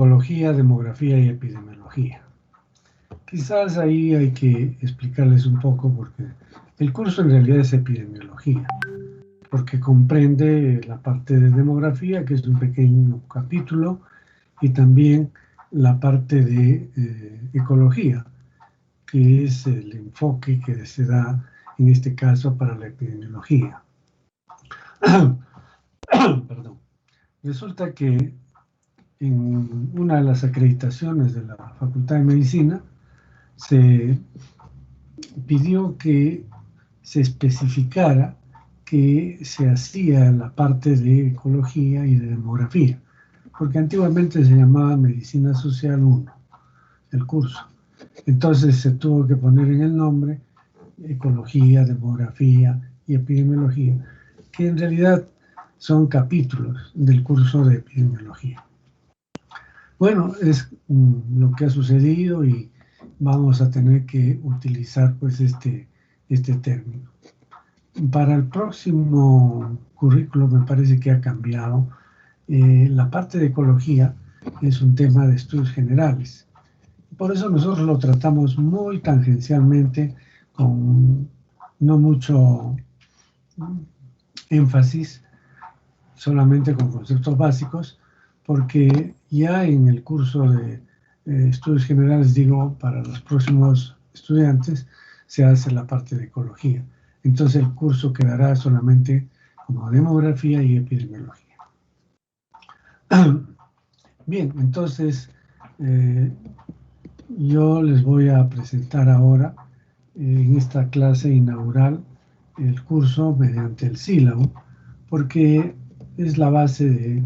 ecología, demografía y epidemiología. Quizás ahí hay que explicarles un poco porque el curso en realidad es epidemiología, porque comprende la parte de demografía, que es un pequeño capítulo, y también la parte de ecología, que es el enfoque que se da en este caso para la epidemiología. Perdón. Resulta que en una de las acreditaciones de la Facultad de Medicina se pidió que se especificara que se hacía la parte de ecología y de demografía, porque antiguamente se llamaba Medicina Social 1, el curso. Entonces se tuvo que poner en el nombre ecología, demografía y epidemiología, que en realidad son capítulos del curso de epidemiología. Bueno, es lo que ha sucedido y vamos a tener que utilizar pues este término. Para el próximo currículo me parece que ha cambiado. La parte de ecología es un tema de estudios generales. Por eso nosotros lo tratamos muy tangencialmente, con no mucho énfasis, solamente con conceptos básicos, porque ya en el curso de estudios generales, digo, para los próximos estudiantes, se hace la parte de ecología. Entonces el curso quedará solamente como demografía y epidemiología. Bien, entonces yo les voy a presentar ahora en esta clase inaugural el curso mediante el sílabo, porque es la base de,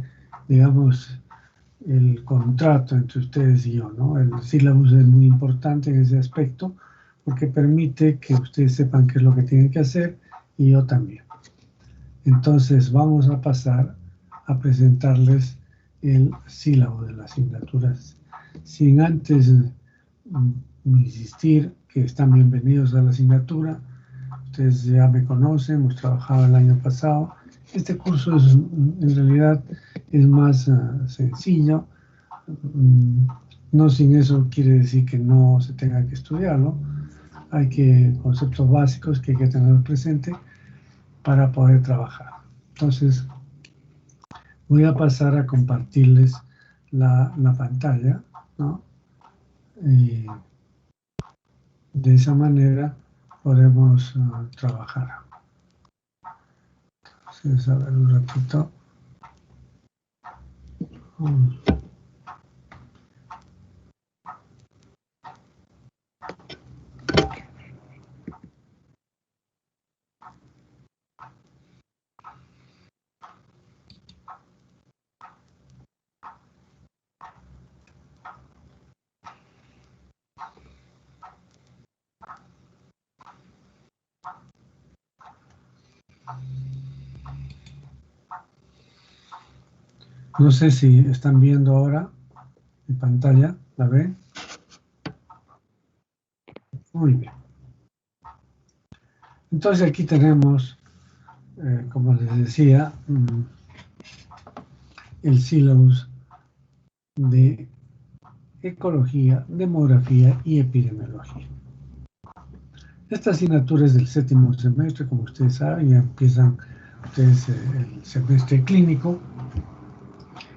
digamos, el contrato entre ustedes y yo, ¿no? El sílabus es muy importante en ese aspecto porque permite que ustedes sepan qué es lo que tienen que hacer y yo también. Entonces vamos a pasar a presentarles el sílabo de las asignaturas, sin antes insistir que están bienvenidos a la asignatura. Ustedes ya me conocen, hemos trabajado el año pasado. Este curso es, en realidad es más sencillo. No sin eso quiere decir que no se tenga que estudiarlo. Hay conceptos básicos que hay que tener presente para poder trabajar. Entonces, voy a pasar a compartirles la pantalla, ¿no? Y de esa manera podemos trabajar. Entonces, a ver un ratito. No sé si están viendo ahora mi pantalla, ¿la ven? Muy bien. Entonces aquí tenemos, como les decía, el sílabus de ecología, demografía y epidemiología. Esta asignatura es del séptimo semestre, como ustedes saben, ya empiezan ustedes el semestre clínico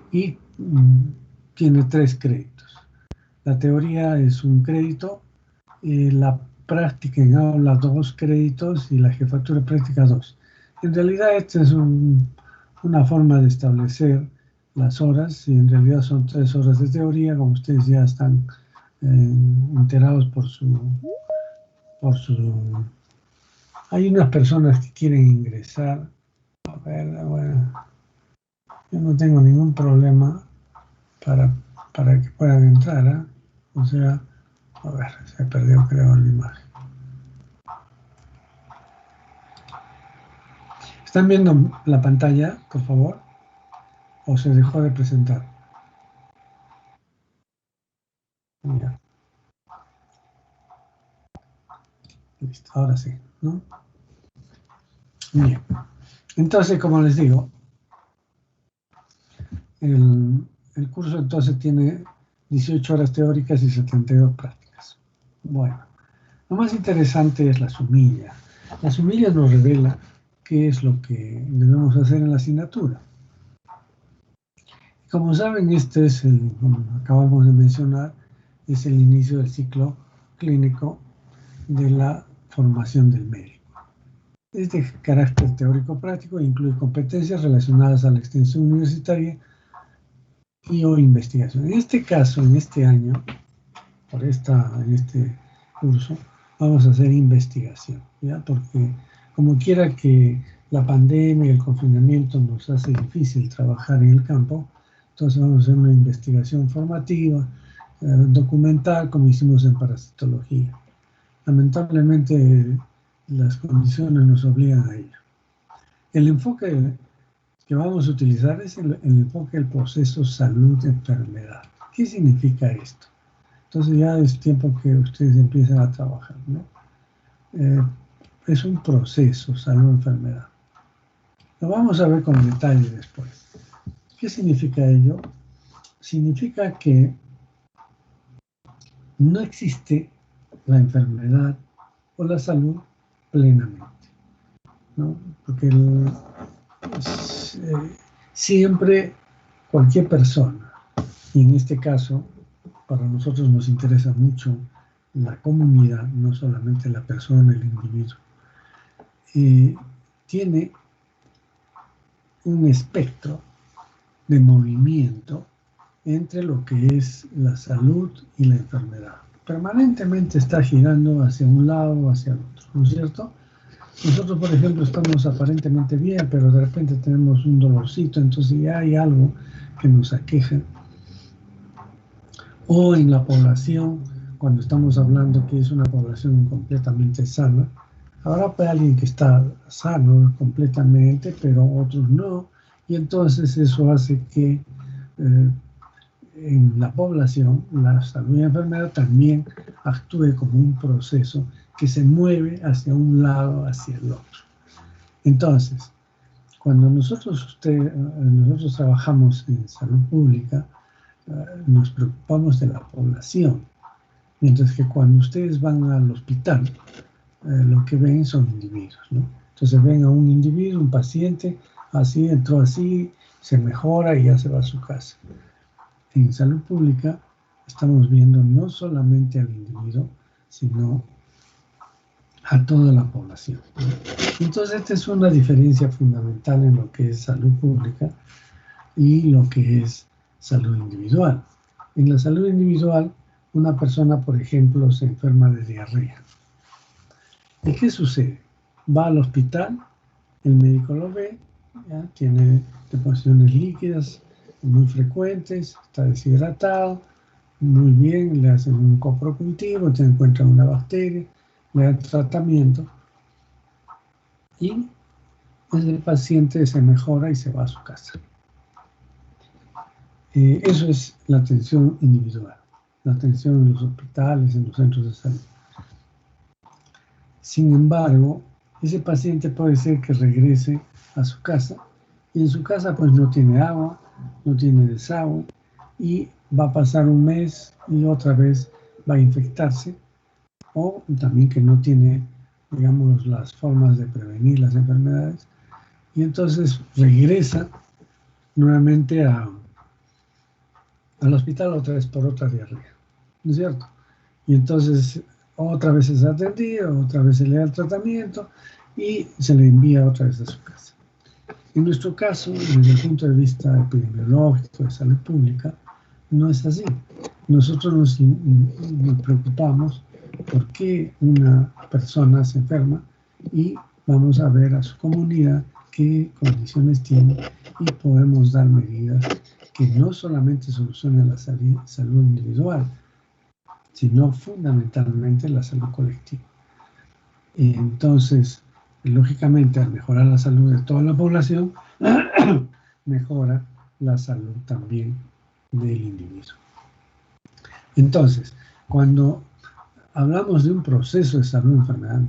y tiene 3 créditos. La teoría es un crédito, la práctica en aula 2 créditos y la jefatura práctica 2. En realidad esta es una forma de establecer las horas y en realidad son 3 horas de teoría, como ustedes ya están enterados por su... Hay unas personas que quieren ingresar. A ver, bueno, yo no tengo ningún problema para que puedan entrar, ¿eh? O sea, a ver, se perdió creo la imagen. ¿Están viendo la pantalla, por favor? ¿O se dejó de presentar? Ya. Listo, ahora sí, ¿no? Bien. Entonces, como les digo, el curso entonces tiene 18 horas teóricas y 72 prácticas. Bueno, lo más interesante es la sumilla. La sumilla nos revela qué es lo que debemos hacer en la asignatura. Como saben, este es como acabamos de mencionar, es el inicio del ciclo clínico de la formación del médico. Es de carácter teórico-práctico e incluye competencias relacionadas a la extensión universitaria y o investigación. En este caso, en este año, en este curso, vamos a hacer investigación, ¿ya? Porque como quiera que la pandemia y el confinamiento nos hace difícil trabajar en el campo, entonces vamos a hacer una investigación formativa, documental, como hicimos en parasitología. Lamentablemente, las condiciones nos obligan a ello. El enfoque que vamos a utilizar es el enfoque del proceso salud-enfermedad. ¿Qué significa esto? Entonces ya es tiempo que ustedes empiecen a trabajar, ¿no? Es un proceso salud-enfermedad. Lo vamos a ver con detalle después. ¿Qué significa ello? Significa que no existe la enfermedad o la salud plenamente, ¿no? Porque siempre cualquier persona, y en este caso para nosotros nos interesa mucho la comunidad, no solamente la persona, el individuo, tiene un espectro de movimiento entre lo que es la salud y la enfermedad. Permanentemente está girando hacia un lado o hacia el otro, ¿no es cierto? Nosotros, por ejemplo, estamos aparentemente bien, pero de repente tenemos un dolorcito, entonces ya hay algo que nos aqueja. O en la población, cuando estamos hablando que es una población completamente sana, habrá alguien que está sano completamente, pero otros no, y entonces eso hace que en la población la salud y la enfermedad también actúe como un proceso que se mueve hacia un lado, hacia el otro. Entonces, cuando nosotros trabajamos en salud pública, nos preocupamos de la población, mientras que cuando ustedes van al hospital, lo que ven son individuos, ¿no? Entonces ven a un individuo, un paciente, así, entró así, se mejora y ya se va a su casa. En salud pública estamos viendo no solamente al individuo, sino a toda la población, ¿no? Entonces esta es una diferencia fundamental en lo que es salud pública y lo que es salud individual. En la salud individual, una persona, por ejemplo, se enferma de diarrea. ¿Y qué sucede? Va al hospital, el médico lo ve, ¿ya? Tiene deposiciones líquidas muy frecuentes, está deshidratado, muy bien, le hacen un coprocultivo, se encuentra una bacteria, le dan tratamiento y el paciente se mejora y se va a su casa. Eso es la atención individual, la atención en los hospitales, en los centros de salud. Sin embargo, ese paciente puede ser que regrese a su casa y en su casa pues no tiene agua, no tiene desagüe y va a pasar un mes y otra vez va a infectarse, o también que no tiene, digamos, las formas de prevenir las enfermedades y entonces regresa nuevamente al hospital otra vez por otra diarrea, ¿no es cierto? Y entonces otra vez es atendido, otra vez se le da el tratamiento y se le envía otra vez a su casa. En nuestro caso, desde el punto de vista epidemiológico de salud pública, no es así. Nosotros nos preocupamos por qué una persona se enferma y vamos a ver a su comunidad qué condiciones tiene y podemos dar medidas que no solamente solucionen la salud individual, sino fundamentalmente la salud colectiva. Entonces, lógicamente, al mejorar la salud de toda la población, mejora la salud también del individuo. Entonces, cuando hablamos de un proceso de salud-enfermedad,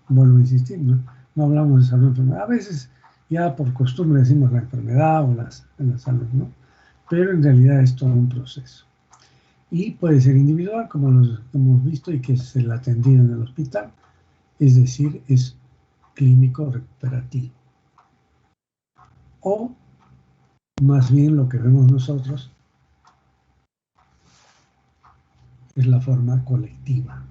vuelvo a insistir, no hablamos de salud-enfermedad. A veces ya por costumbre decimos la enfermedad o la salud, ¿no? pero en realidad es todo un proceso. Y puede ser individual, como los hemos visto, y que es el atendido en el hospital, es decir, es clínico recuperativo. O, más bien, lo que vemos nosotros es la forma colectiva,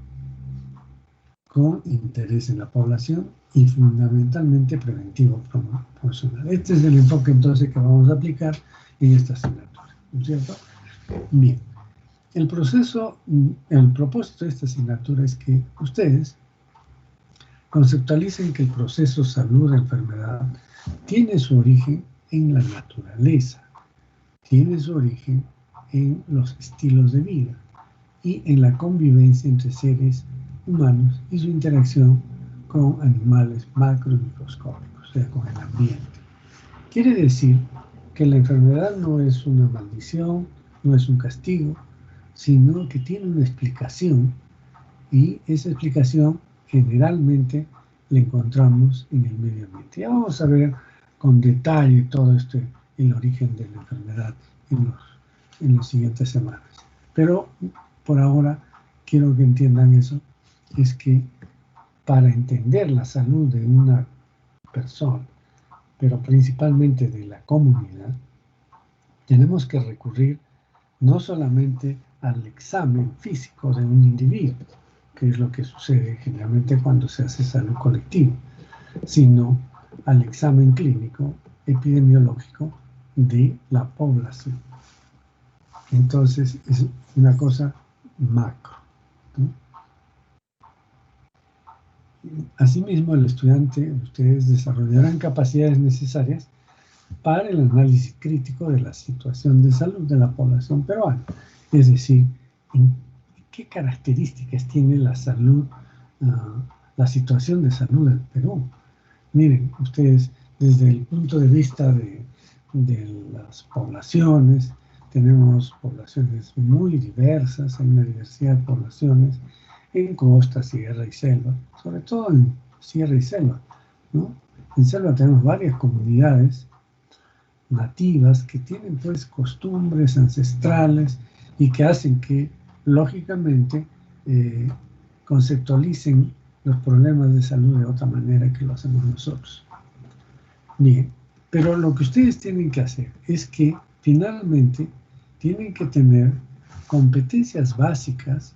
con interés en la población y fundamentalmente preventivo promocional. Este es el enfoque entonces que vamos a aplicar en esta asignatura, ¿no es cierto? Bien, el propósito de esta asignatura es que ustedes conceptualicen que el proceso salud-enfermedad tiene su origen en la naturaleza, tiene su origen en los estilos de vida y en la convivencia entre seres humanos y su interacción con animales macro y microscópicos, o sea, con el ambiente. Quiere decir que la enfermedad no es una maldición, no es un castigo, sino que tiene una explicación, y esa explicación generalmente la encontramos en el medio ambiente. Ya vamos a ver con detalle todo esto, el origen de la enfermedad en las siguientes semanas. Pero por ahora quiero que entiendan eso, es que para entender la salud de una persona, pero principalmente de la comunidad, tenemos que recurrir no solamente al examen físico de un individuo, que es lo que sucede generalmente cuando se hace salud colectiva, sino al examen clínico epidemiológico de la población. Entonces es una cosa macro, ¿no? Asimismo, el estudiante, ustedes desarrollarán capacidades necesarias para el análisis crítico de la situación de salud de la población peruana, es decir, qué características tiene la salud, la situación de salud del Perú. Miren, ustedes, desde el punto de vista de las poblaciones, tenemos poblaciones muy diversas, hay una diversidad de poblaciones en costa, sierra y selva, sobre todo en sierra y selva, ¿no? En selva tenemos varias comunidades nativas que tienen pues costumbres ancestrales y que hacen que lógicamente conceptualicen los problemas de salud de otra manera que lo hacemos nosotros. Bien, pero lo que ustedes tienen que hacer es que finalmente tienen que tener competencias básicas,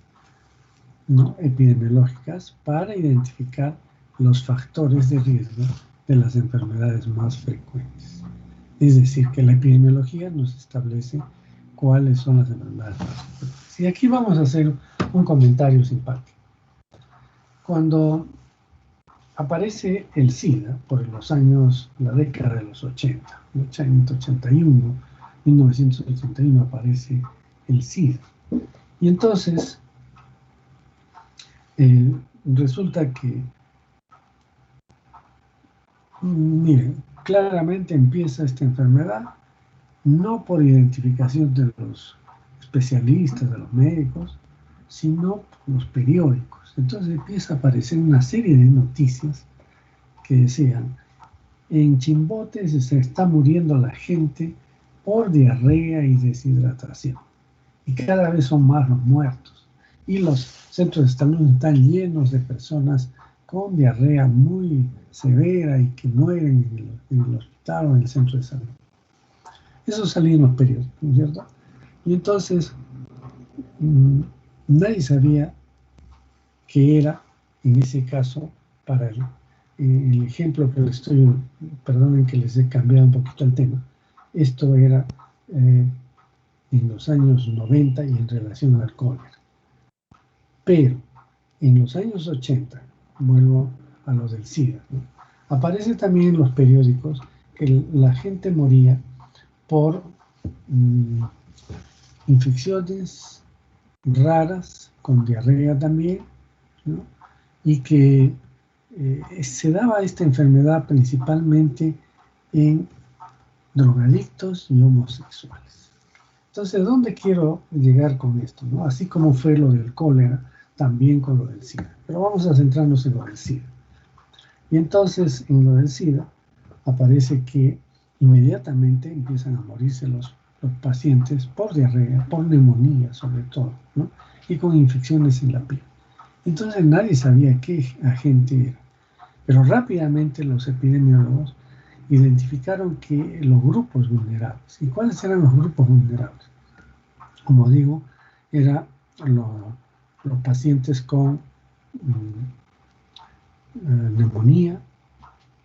¿no?, epidemiológicas para identificar los factores de riesgo de las enfermedades más frecuentes. Es decir, que la epidemiología nos establece cuáles son las enfermedades más frecuentes. Y aquí vamos a hacer un comentario simpático. Cuando aparece el SIDA, por los años, la década de los 80, 1981 aparece el SIDA. Y entonces resulta que, miren, claramente empieza esta enfermedad no por identificación de los especialistas, de los médicos, sino por los periódicos. Entonces empieza a aparecer una serie de noticias que decían: en Chimbote se está muriendo la gente por diarrea y deshidratación. Y cada vez son más los muertos. Y los centros de salud están llenos de personas con diarrea muy severa y que mueren en el hospital o en el centro de salud. Eso salía en los periódicos, ¿no es cierto? Y entonces nadie sabía qué era, en ese caso, para el ejemplo que les estoy, perdonen que les he cambiado un poquito el tema, esto era en los años 90 y en relación al cólera. Pero en los años 80, vuelvo a lo del SIDA, ¿no?, aparece también en los periódicos que la gente moría por infecciones raras, con diarrea también, ¿no?, y que se daba esta enfermedad principalmente en drogadictos y homosexuales. Entonces, ¿dónde quiero llegar con esto, ¿no? Así como fue lo del cólera, también con lo del SIDA. Pero vamos a centrarnos en lo del SIDA. Y entonces, en lo del SIDA, aparece que inmediatamente empiezan a morirse los los pacientes por diarrea, por neumonía sobre todo, ¿no? Y con infecciones en la piel. Entonces nadie sabía qué agente era. Pero rápidamente los epidemiólogos identificaron que los grupos vulnerables. ¿Y cuáles eran los grupos vulnerables? Como digo, eran los pacientes con neumonía,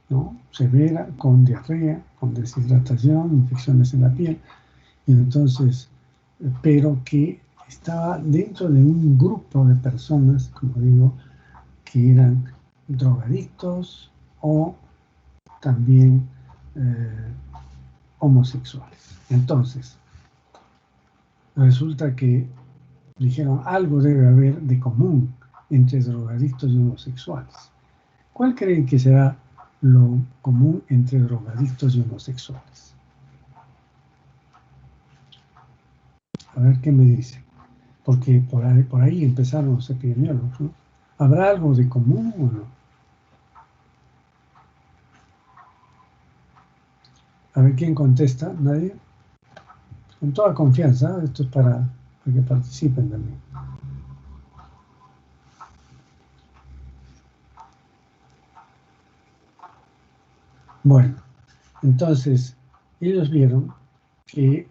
¿no? Severa, con diarrea, con deshidratación, infecciones en la piel, y entonces, pero que estaba dentro de un grupo de personas, como digo, que eran drogadictos o también homosexuales. Entonces, resulta que dijeron algo debe haber de común entre drogadictos y homosexuales. ¿Cuál creen que será lo común entre drogadictos y homosexuales? A ver qué me dicen. Porque por ahí empezaron los epidemiólogos, ¿no? ¿Habrá algo de común o no? A ver quién contesta. ¿Nadie? Con toda confianza, esto es para que participen también. Bueno, entonces ellos vieron que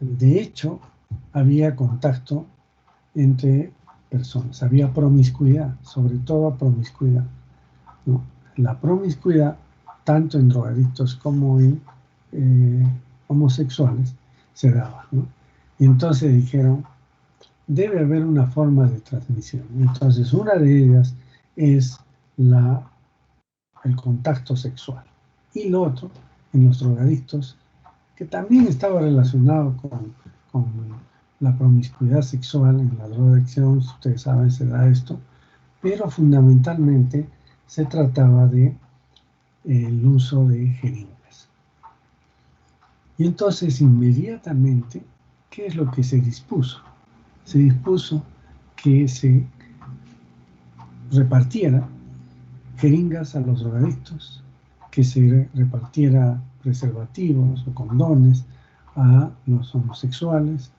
de hecho había contacto entre personas, había promiscuidad, sobre todo promiscuidad, ¿no? La promiscuidad, tanto en drogadictos como en homosexuales, se daba, ¿no? Y entonces dijeron, debe haber una forma de transmisión. Entonces, una de ellas es el contacto sexual. Y lo otro, en los drogadictos, que también estaba relacionado con la promiscuidad sexual en la drogadicción, ustedes saben, se da esto, pero fundamentalmente se trataba de el uso de jeringas. Y entonces inmediatamente, ¿qué es lo que se dispuso? Se dispuso que se repartiera jeringas a los drogadictos, que se repartiera preservativos o condones a los homosexuales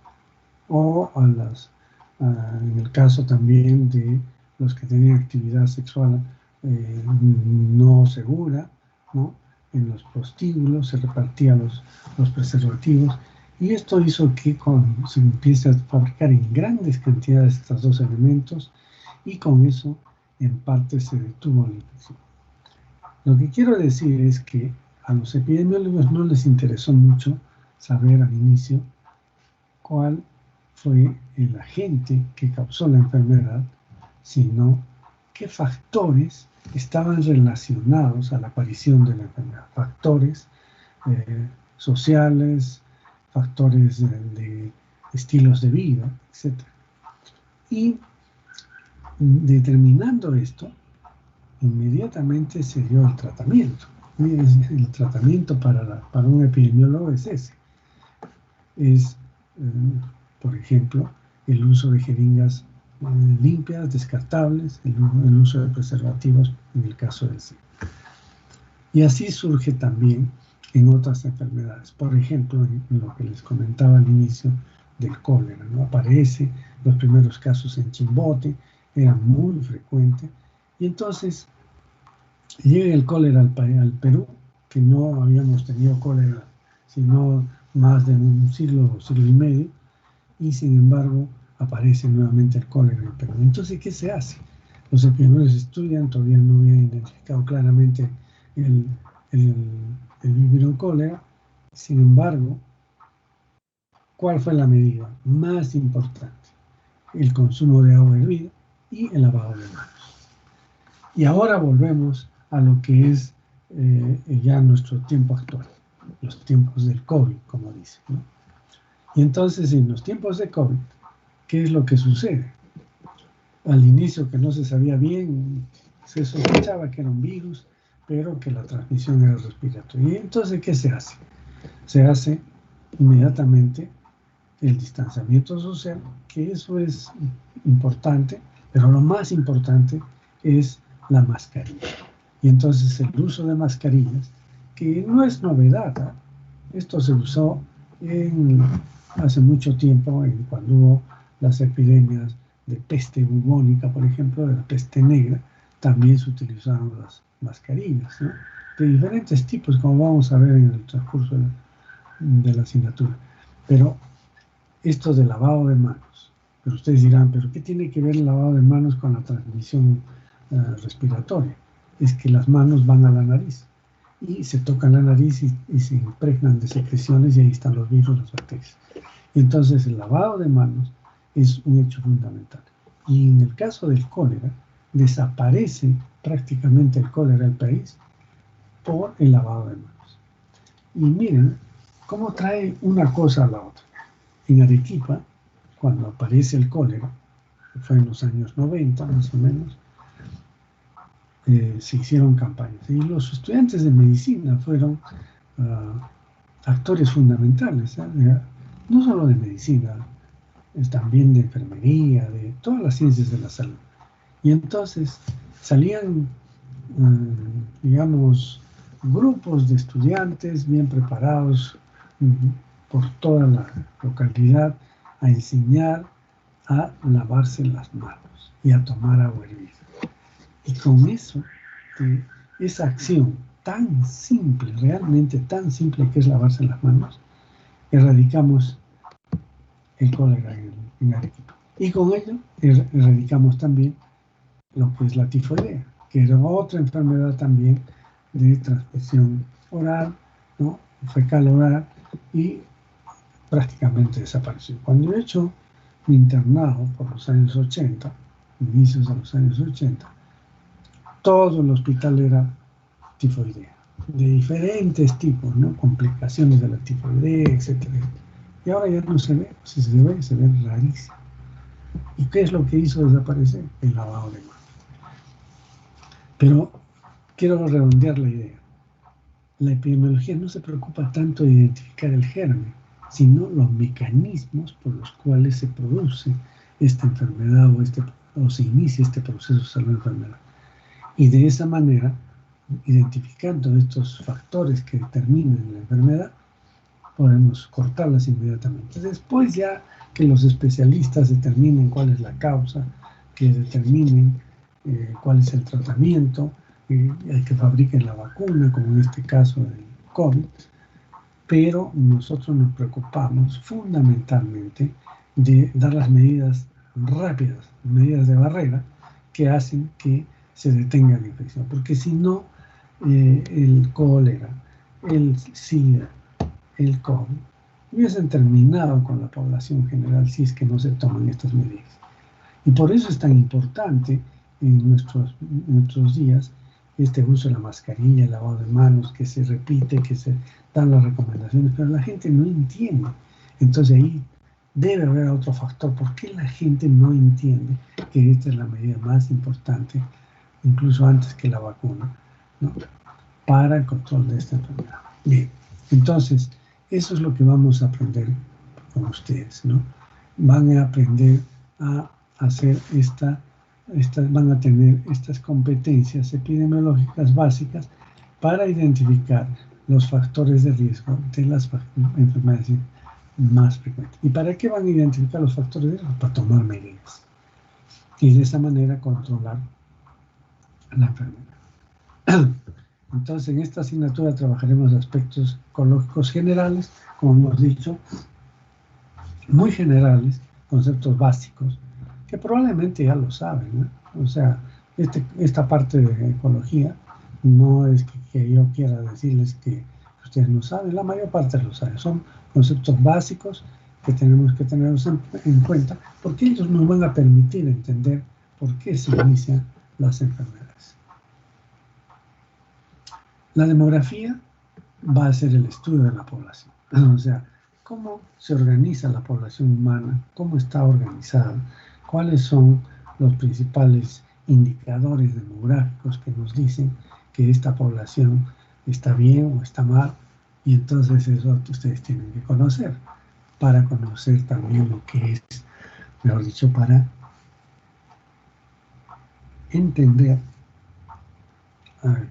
o en el caso también de los que tenían actividad sexual no segura, ¿no? En los prostíbulos se repartían los preservativos, y esto hizo que se empiece a fabricar en grandes cantidades estos dos elementos, y con eso en parte se detuvo la infección. Lo que quiero decir es que a los epidemiólogos no les interesó mucho saber al inicio cuál fue el agente que causó la enfermedad, sino qué factores estaban relacionados a la aparición de la enfermedad. Factores sociales, factores de estilos de vida, etc. Y determinando esto, inmediatamente se dio el tratamiento. El tratamiento para un epidemiólogo es ese. Es, por ejemplo, el uso de jeringas limpias, descartables, el uso de preservativos en el caso del SIDA. Y así surge también en otras enfermedades. Por ejemplo, en lo que les comentaba al inicio del cólera, ¿no? Aparece los primeros casos en Chimbote, era muy frecuente, y entonces llega el cólera al Perú, que no habíamos tenido cólera sino más de un siglo y medio, y sin embargo aparece nuevamente el cólera en el Perú. Entonces, ¿qué se hace? Los epidemiólogos estudian, todavía no habían identificado claramente el virus cólera. Sin embargo, ¿cuál fue la medida más importante? El consumo de agua hervida y el lavado de manos. Y ahora volvemos a lo que es ya nuestro tiempo actual, los tiempos del COVID, como dicen, ¿no? Y entonces, en los tiempos de COVID, ¿qué es lo que sucede? Al inicio, que no se sabía bien, se sospechaba que era un virus, pero que la transmisión era respiratoria. Y entonces, ¿qué se hace? Se hace inmediatamente el distanciamiento social, que eso es importante, pero lo más importante es la mascarilla. Y entonces el uso de mascarillas, que no es novedad, ¿eh? Esto se usó hace mucho tiempo, cuando hubo las epidemias de peste bubónica, por ejemplo, de la peste negra, también se utilizaron las mascarillas, ¿no? De diferentes tipos, como vamos a ver en el transcurso de la asignatura. Pero esto de lavado de manos, pero ustedes dirán, ¿pero qué tiene que ver el lavado de manos con la transmisión respiratoria? Es que las manos van a la nariz y se tocan la nariz y se impregnan de secreciones y ahí están los virus, las bacterias. Entonces el lavado de manos es un hecho fundamental. Y en el caso del cólera, desaparece prácticamente el cólera del país por el lavado de manos. Y miren cómo trae una cosa a la otra. En Arequipa, cuando aparece el cólera, que fue en los años 90 más o menos, se hicieron campañas. Y los estudiantes de medicina fueron actores fundamentales, no solo de medicina, también de enfermería, de todas las ciencias de la salud. Y entonces salían, digamos, grupos de estudiantes bien preparados por toda la localidad a enseñar a lavarse las manos y a tomar agua hervida. Y con eso, esa acción tan simple, realmente tan simple que es lavarse las manos, erradicamos el cólera en Arequipa. Y con ello erradicamos también lo que es la tifoidea, que era otra enfermedad también de transmisión oral, ¿no? Fecal oral, y prácticamente desapareció. Cuando he hecho mi internado por los años 80, inicios de los años 80, todo el hospital era tifoidea, de diferentes tipos, ¿no? Complicaciones de la tifoidea, etc. Y ahora ya no se ve, si se ve rarísimo. ¿Y qué es lo que hizo desaparecer? El lavado de manos. Pero quiero redondear la idea. La epidemiología no se preocupa tanto de identificar el germen, sino los mecanismos por los cuales se produce esta enfermedad o se inicia este proceso de salud-enfermedad. Y de esa manera, identificando estos factores que determinan la enfermedad, podemos cortarlas inmediatamente. Después ya que los especialistas determinen cuál es la causa, que determinen cuál es el tratamiento, hay que fabriquen la vacuna, como en este caso del COVID, pero nosotros nos preocupamos fundamentalmente de dar las medidas rápidas, medidas de barrera, que hacen que se detenga la infección, porque si no, el cólera, el SIDA, el COVID, hubiesen terminado con la población general si es que no se toman estas medidas. Y por eso es tan importante en nuestros días este uso de la mascarilla, el lavado de manos, que se repite, que se dan las recomendaciones, pero la gente no entiende. Entonces ahí debe haber otro factor. ¿Por qué la gente no entiende que esta es la medida más importante, incluso antes que la vacuna, ¿no?, para el control de esta enfermedad? Bien, entonces eso es lo que vamos a aprender con ustedes, ¿no? Van a aprender a hacer van a tener estas competencias epidemiológicas básicas para identificar los factores de riesgo de las enfermedades más frecuentes. ¿Y para qué van a identificar los factores de riesgo? Para tomar medidas y de esa manera controlar la enfermedad. Entonces, en esta asignatura trabajaremos aspectos ecológicos generales, como hemos dicho, muy generales, conceptos básicos, que probablemente ya lo saben, ¿no? O sea, esta parte de ecología no es que yo quiera decirles que ustedes no saben, la mayor parte lo saben. Son conceptos básicos que tenemos que tenerlos en cuenta, porque ellos nos van a permitir entender por qué se inician las enfermedades. La demografía va a ser el estudio de la población, o sea, cómo se organiza la población humana, cómo está organizada, cuáles son los principales indicadores demográficos que nos dicen que esta población está bien o está mal, y entonces eso ustedes tienen que conocer, para conocer también lo que es, mejor dicho, para entender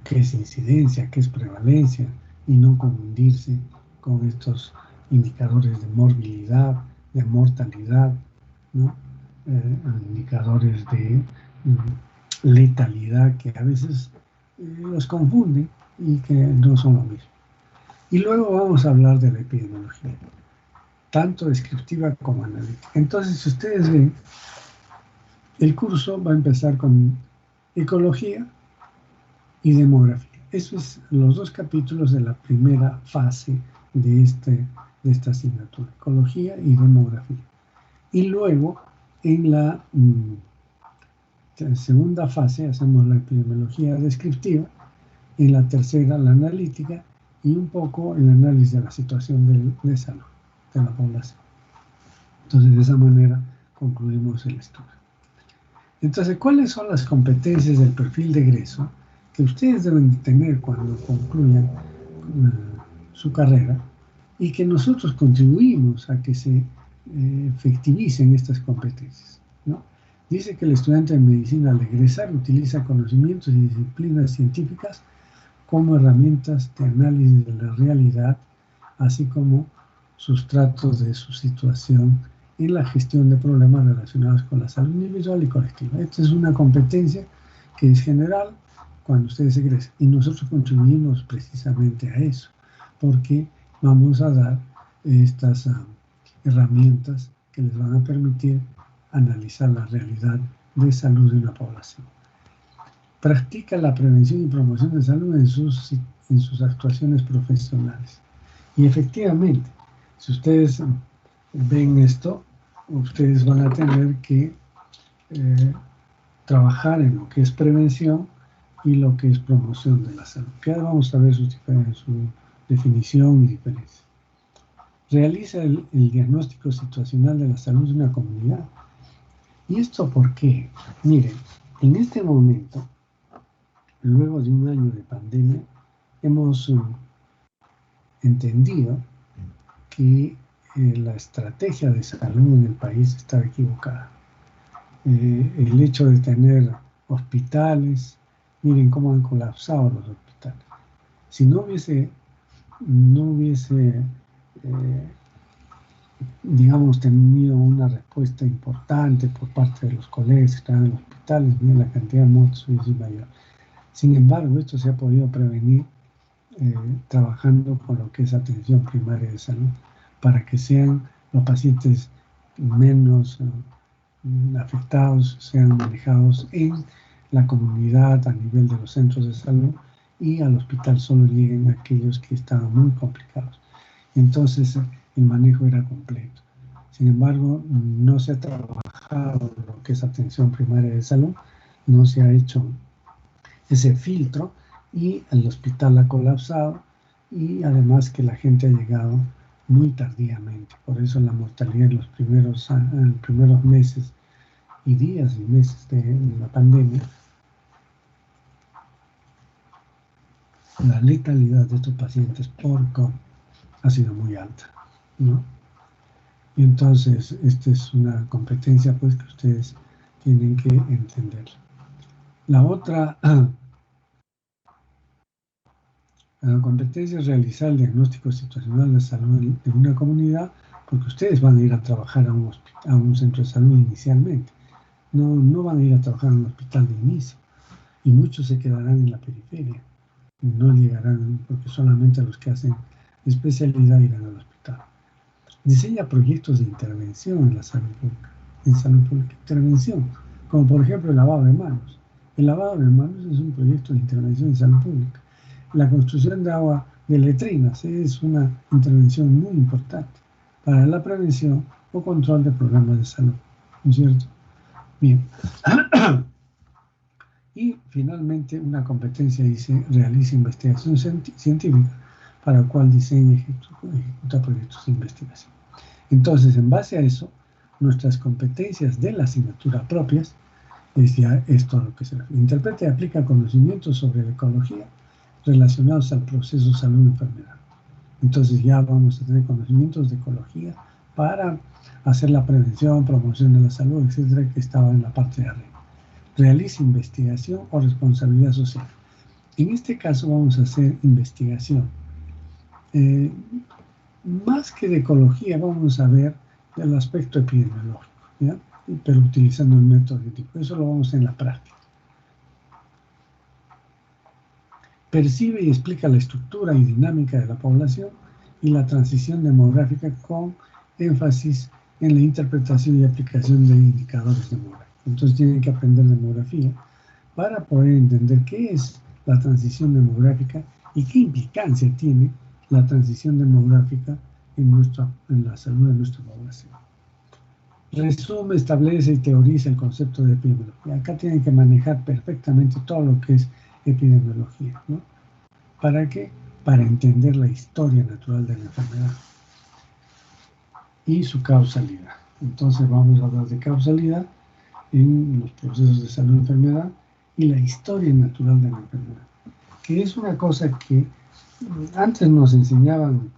qué es incidencia, qué es prevalencia, y no confundirse con estos indicadores de morbilidad, de mortalidad, ¿no? Indicadores de letalidad que a veces los confunden y que no son lo mismo. Y luego vamos a hablar de la epidemiología, tanto descriptiva como analítica. Entonces, si ustedes ven, el curso va a empezar con ecología y demografía. Esos son los dos capítulos de la primera fase de esta asignatura, ecología y demografía. Y luego, en la segunda fase, hacemos la epidemiología descriptiva, en la tercera, la analítica, y un poco el análisis de la situación de salud de la población. Entonces, de esa manera concluimos el estudio. Entonces, ¿cuáles son las competencias del perfil de egreso que ustedes deben tener cuando concluyan su carrera y que nosotros contribuimos a que se efectivicen estas competencias, ¿no? Dice que el estudiante de medicina al egresar utiliza conocimientos y disciplinas científicas como herramientas de análisis de la realidad, así como sustratos de su situación en la gestión de problemas relacionados con la salud individual y colectiva. Esta es una competencia que es general cuando ustedes egresan y nosotros contribuimos precisamente a eso, porque vamos a dar estas herramientas que les van a permitir analizar la realidad de salud de una población. Practica la prevención y promoción de salud en sus actuaciones profesionales. Y efectivamente, si ustedes ven esto, ustedes van a tener que trabajar en lo que es prevención y lo que es promoción de la salud. Que ahora vamos a ver su definición y diferencia. Realiza el diagnóstico situacional de la salud de una comunidad. ¿Y esto por qué? Miren, en este momento, luego de un año de pandemia, hemos entendido que la estrategia de salud en el país está equivocada. El hecho de tener hospitales, miren cómo han colapsado los hospitales. Si no hubiese digamos, tenido una respuesta importante por parte de los colegas que están en los hospitales, miren la cantidad de muertos hubiese mayor. Sin embargo, esto se ha podido prevenir trabajando con lo que es atención primaria de salud, para que sean los pacientes menos afectados, sean manejados en la comunidad a nivel de los centros de salud y al hospital solo lleguen aquellos que estaban muy complicados. Entonces el manejo era completo. Sin embargo, no se ha trabajado lo que es atención primaria de salud, no se ha hecho ese filtro y el hospital ha colapsado y además que la gente ha llegado muy tardíamente. Por eso la mortalidad en los primeros meses y días y meses de la pandemia, la letalidad de estos pacientes por COVID ha sido muy alta, ¿no? Y entonces, esta es una competencia pues que ustedes tienen que entender. La otra competencia es realizar el diagnóstico situacional de salud de una comunidad, porque ustedes van a ir a trabajar a un centro de salud inicialmente. No van a ir a trabajar en un hospital de inicio. Y muchos se quedarán en la periferia. No llegarán, porque solamente los que hacen especialidad irán al hospital. Diseña proyectos de intervención en la salud pública. En salud pública, intervención, como por ejemplo el lavado de manos. El lavado de manos es un proyecto de intervención en salud pública. La construcción de agua de letrinas es una intervención muy importante para la prevención o control de problemas de salud, ¿no es cierto? Bien. Y finalmente una competencia dice realiza investigación científica, para la cual diseña y ejecuta proyectos de investigación. Entonces, en base a eso, nuestras competencias de la asignatura propias es ya esto a lo que se refiere. Interpreta y aplica conocimientos sobre la ecología relacionados al proceso salud-enfermedad. Entonces ya vamos a tener conocimientos de ecología para hacer la prevención, promoción de la salud, etcétera, que estaba en la parte de arriba. Realiza investigación o responsabilidad social. En este caso vamos a hacer investigación. más que de ecología, vamos a ver el aspecto epidemiológico, ¿ya? Pero utilizando el método científico. Eso lo vamos a hacer en la práctica. Percibe y explica la estructura y dinámica de la población y la transición demográfica con énfasis en la interpretación y aplicación de indicadores demográficos. Entonces tienen que aprender demografía para poder entender qué es la transición demográfica y qué implicancia tiene la transición demográfica en la salud de nuestra población. Resume, establece y teoriza el concepto de epidemiología. Acá tienen que manejar perfectamente todo lo que es epidemiología, ¿no? ¿Para qué? Para entender la historia natural de la enfermedad y su causalidad. Entonces vamos a hablar de causalidad en los procesos de salud y enfermedad y la historia natural de la enfermedad, que es una cosa que antes nos enseñaban,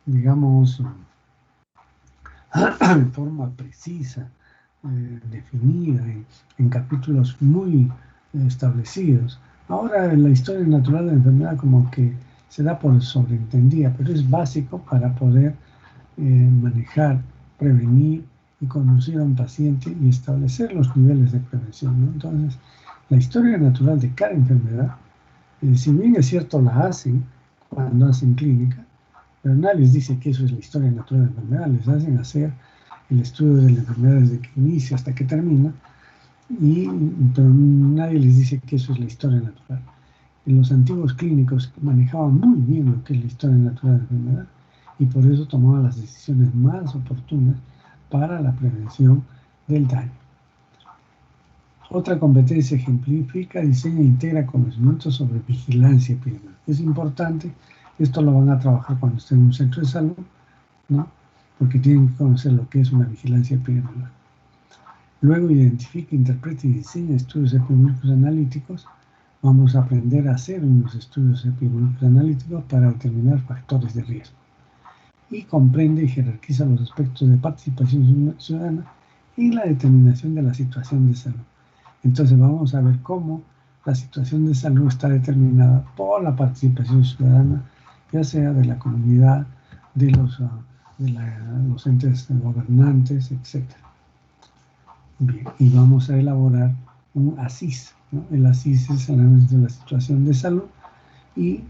digamos, en forma precisa, definida, en capítulos muy establecidos. Ahora la historia natural de la enfermedad como que se da por sobreentendida, pero es básico para poder manejar, prevenir y conducir a un paciente y establecer los niveles de prevención, ¿no? Entonces, la historia natural de cada enfermedad, si bien es cierto la hacen cuando hacen clínica, pero nadie les dice que eso es la historia natural de la enfermedad, les hacen hacer el estudio de la enfermedad desde que inicia hasta que termina, pero nadie les dice que eso es la historia natural. En los antiguos clínicos manejaban muy bien lo que es la historia natural de la enfermedad y por eso tomaban las decisiones más oportunas para la prevención del daño. Otra competencia ejemplifica, diseña e integra conocimientos sobre vigilancia epidemiológica. Es importante, esto lo van a trabajar cuando estén en un centro de salud, ¿no? Porque tienen que conocer lo que es una vigilancia epidemiológica. Luego identifica, interpreta y diseña estudios epidemiológicos analíticos. Vamos a aprender a hacer unos estudios epidemiológicos analíticos para determinar factores de riesgo. Y comprende y jerarquiza los aspectos de participación ciudadana en la determinación de la situación de salud. Entonces vamos a ver cómo la situación de salud está determinada por la participación ciudadana, ya sea de la comunidad, de los entes gobernantes, etc. Bien, y vamos a elaborar un ASIS, ¿no? El ASIS es el análisis de la situación de salud y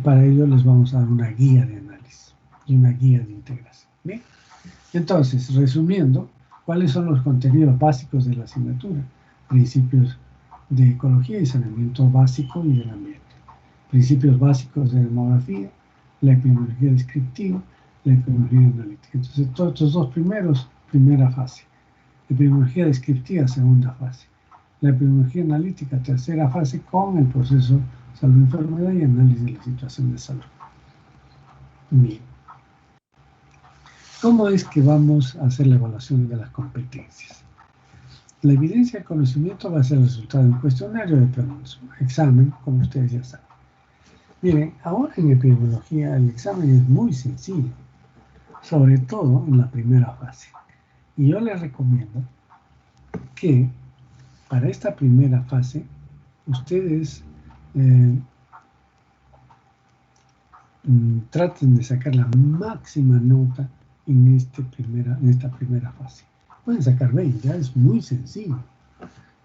para ello les vamos a dar una guía de análisis y una guía de integración. Bien, entonces, resumiendo, ¿cuáles son los contenidos básicos de la asignatura? Principios de ecología y saneamiento básico y del ambiente. Principios básicos de demografía, la epidemiología descriptiva, la epidemiología analítica. Entonces, todos estos dos primeros, primera fase. Epidemiología descriptiva, segunda fase. La epidemiología analítica, tercera fase, con el proceso salud-enfermedad y análisis de la situación de salud. Bien. ¿Cómo es que vamos a hacer la evaluación de las competencias? La evidencia de conocimiento va a ser el resultado de un cuestionario de preguntas, un examen, como ustedes ya saben. Miren, ahora en epidemiología el examen es muy sencillo, sobre todo en la primera fase. Y yo les recomiendo que para esta primera fase ustedes traten de sacar la máxima nota en esta primera fase. Pueden sacar 20, ya es muy sencillo.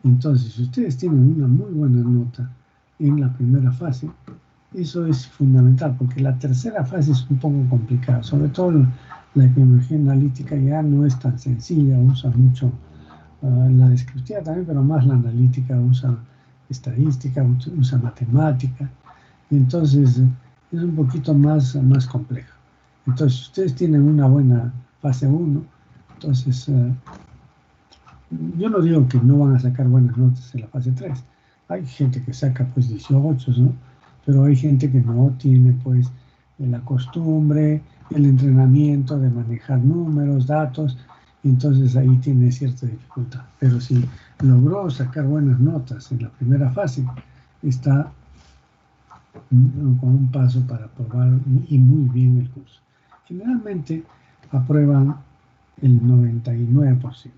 Entonces, si ustedes tienen una muy buena nota en la primera fase, eso es fundamental, porque la tercera fase es un poco complicada, sobre todo la epidemiología analítica ya no es tan sencilla, usa mucho la descriptiva también, pero más la analítica, usa estadística, usa matemática, y entonces es un poquito más compleja. Entonces, si ustedes tienen una buena fase 1, entonces yo no digo que no van a sacar buenas notas en la fase 3. Hay gente que saca pues 18, ¿no? Pero hay gente que no tiene pues la costumbre, el entrenamiento de manejar números, datos, y entonces ahí tiene cierta dificultad. Pero si logró sacar buenas notas en la primera fase, está con un paso para aprobar y muy bien el curso. Generalmente aprueban el 99%.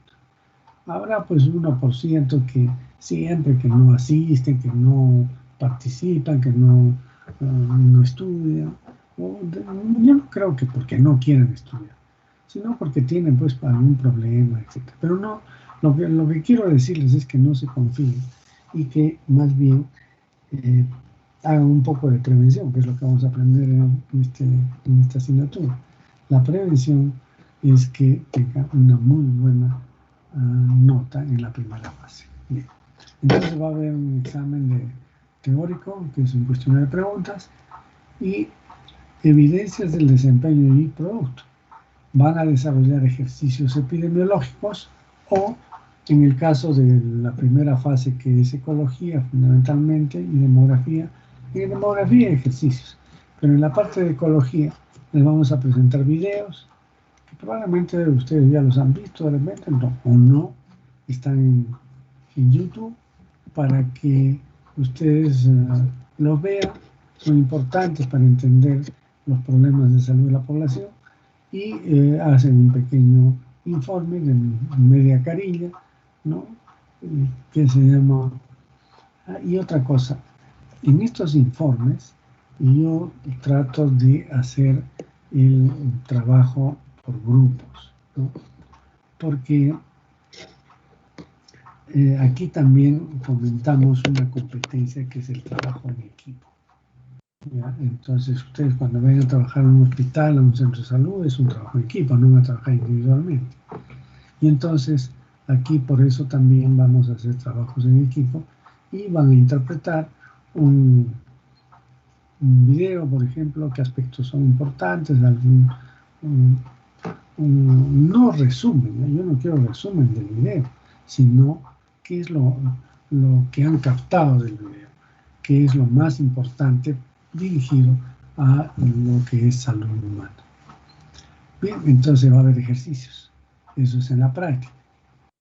Habrá pues 1% que siempre que no asisten, que no participan, que no estudian. Yo no creo que porque no quieran estudiar, sino porque tienen pues algún problema, etc. Pero no, lo que quiero decirles es que no se confíen y que más bien hagan un poco de prevención, que es lo que vamos a aprender en esta asignatura. La prevención es que tenga una muy buena nota en la primera fase. Bien. Entonces va a haber un examen teórico, que es un cuestionario de preguntas, y evidencias del desempeño y producto. Van a desarrollar ejercicios epidemiológicos o, en el caso de la primera fase, que es ecología fundamentalmente, y demografía, en demografía ejercicios. Pero en la parte de ecología les vamos a presentar videos que probablemente ustedes ya los han visto de repente, no, o no, están en YouTube para que ustedes los vean, son importantes para entender los problemas de salud de la población y hacen un pequeño informe de media carilla, ¿no? Que se llama... y otra cosa, en estos informes yo trato de hacer el trabajo por grupos, ¿no? Porque aquí también fomentamos una competencia que es el trabajo en equipo. ¿Ya? Entonces, ustedes cuando vayan a trabajar en un hospital, en un centro de salud, es un trabajo en equipo, no van a trabajar individualmente. Y entonces, aquí por eso también vamos a hacer trabajos en equipo y van a interpretar un video, por ejemplo, qué aspectos son importantes, no resumen, ¿eh? Yo no quiero resumen del video, sino qué es lo que han captado del video, qué es lo más importante dirigido a lo que es salud humana. Bien, entonces va a haber ejercicios, eso es en la práctica,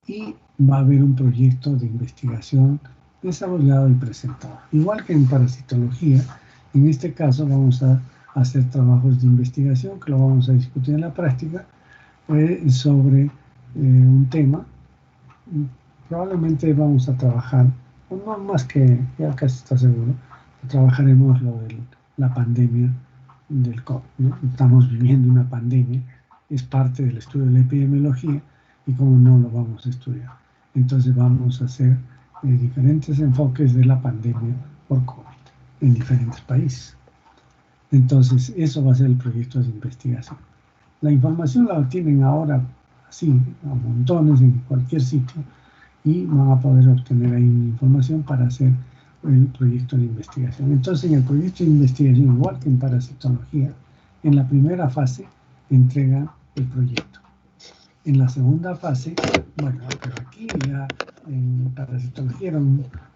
y va a haber un proyecto de investigación desarrollado y presentado. Igual que en parasitología, en este caso vamos a hacer trabajos de investigación que lo vamos a discutir en la práctica sobre un tema. Probablemente vamos a trabajar, no más que, ya casi está seguro, trabajaremos lo de la pandemia del COVID, ¿no? Estamos viviendo una pandemia, es parte del estudio de la epidemiología y como no lo vamos a estudiar. Entonces vamos a hacer diferentes enfoques de la pandemia por COVID en diferentes países. Entonces eso va a ser el proyecto de investigación. La información la obtienen ahora así, a montones, en cualquier sitio, y van a poder obtener ahí información para hacer el proyecto de investigación. Entonces, en el proyecto de investigación, igual que en parasitología, en la primera fase entregan el proyecto. En la segunda fase, bueno, pero aquí ya en parasitología era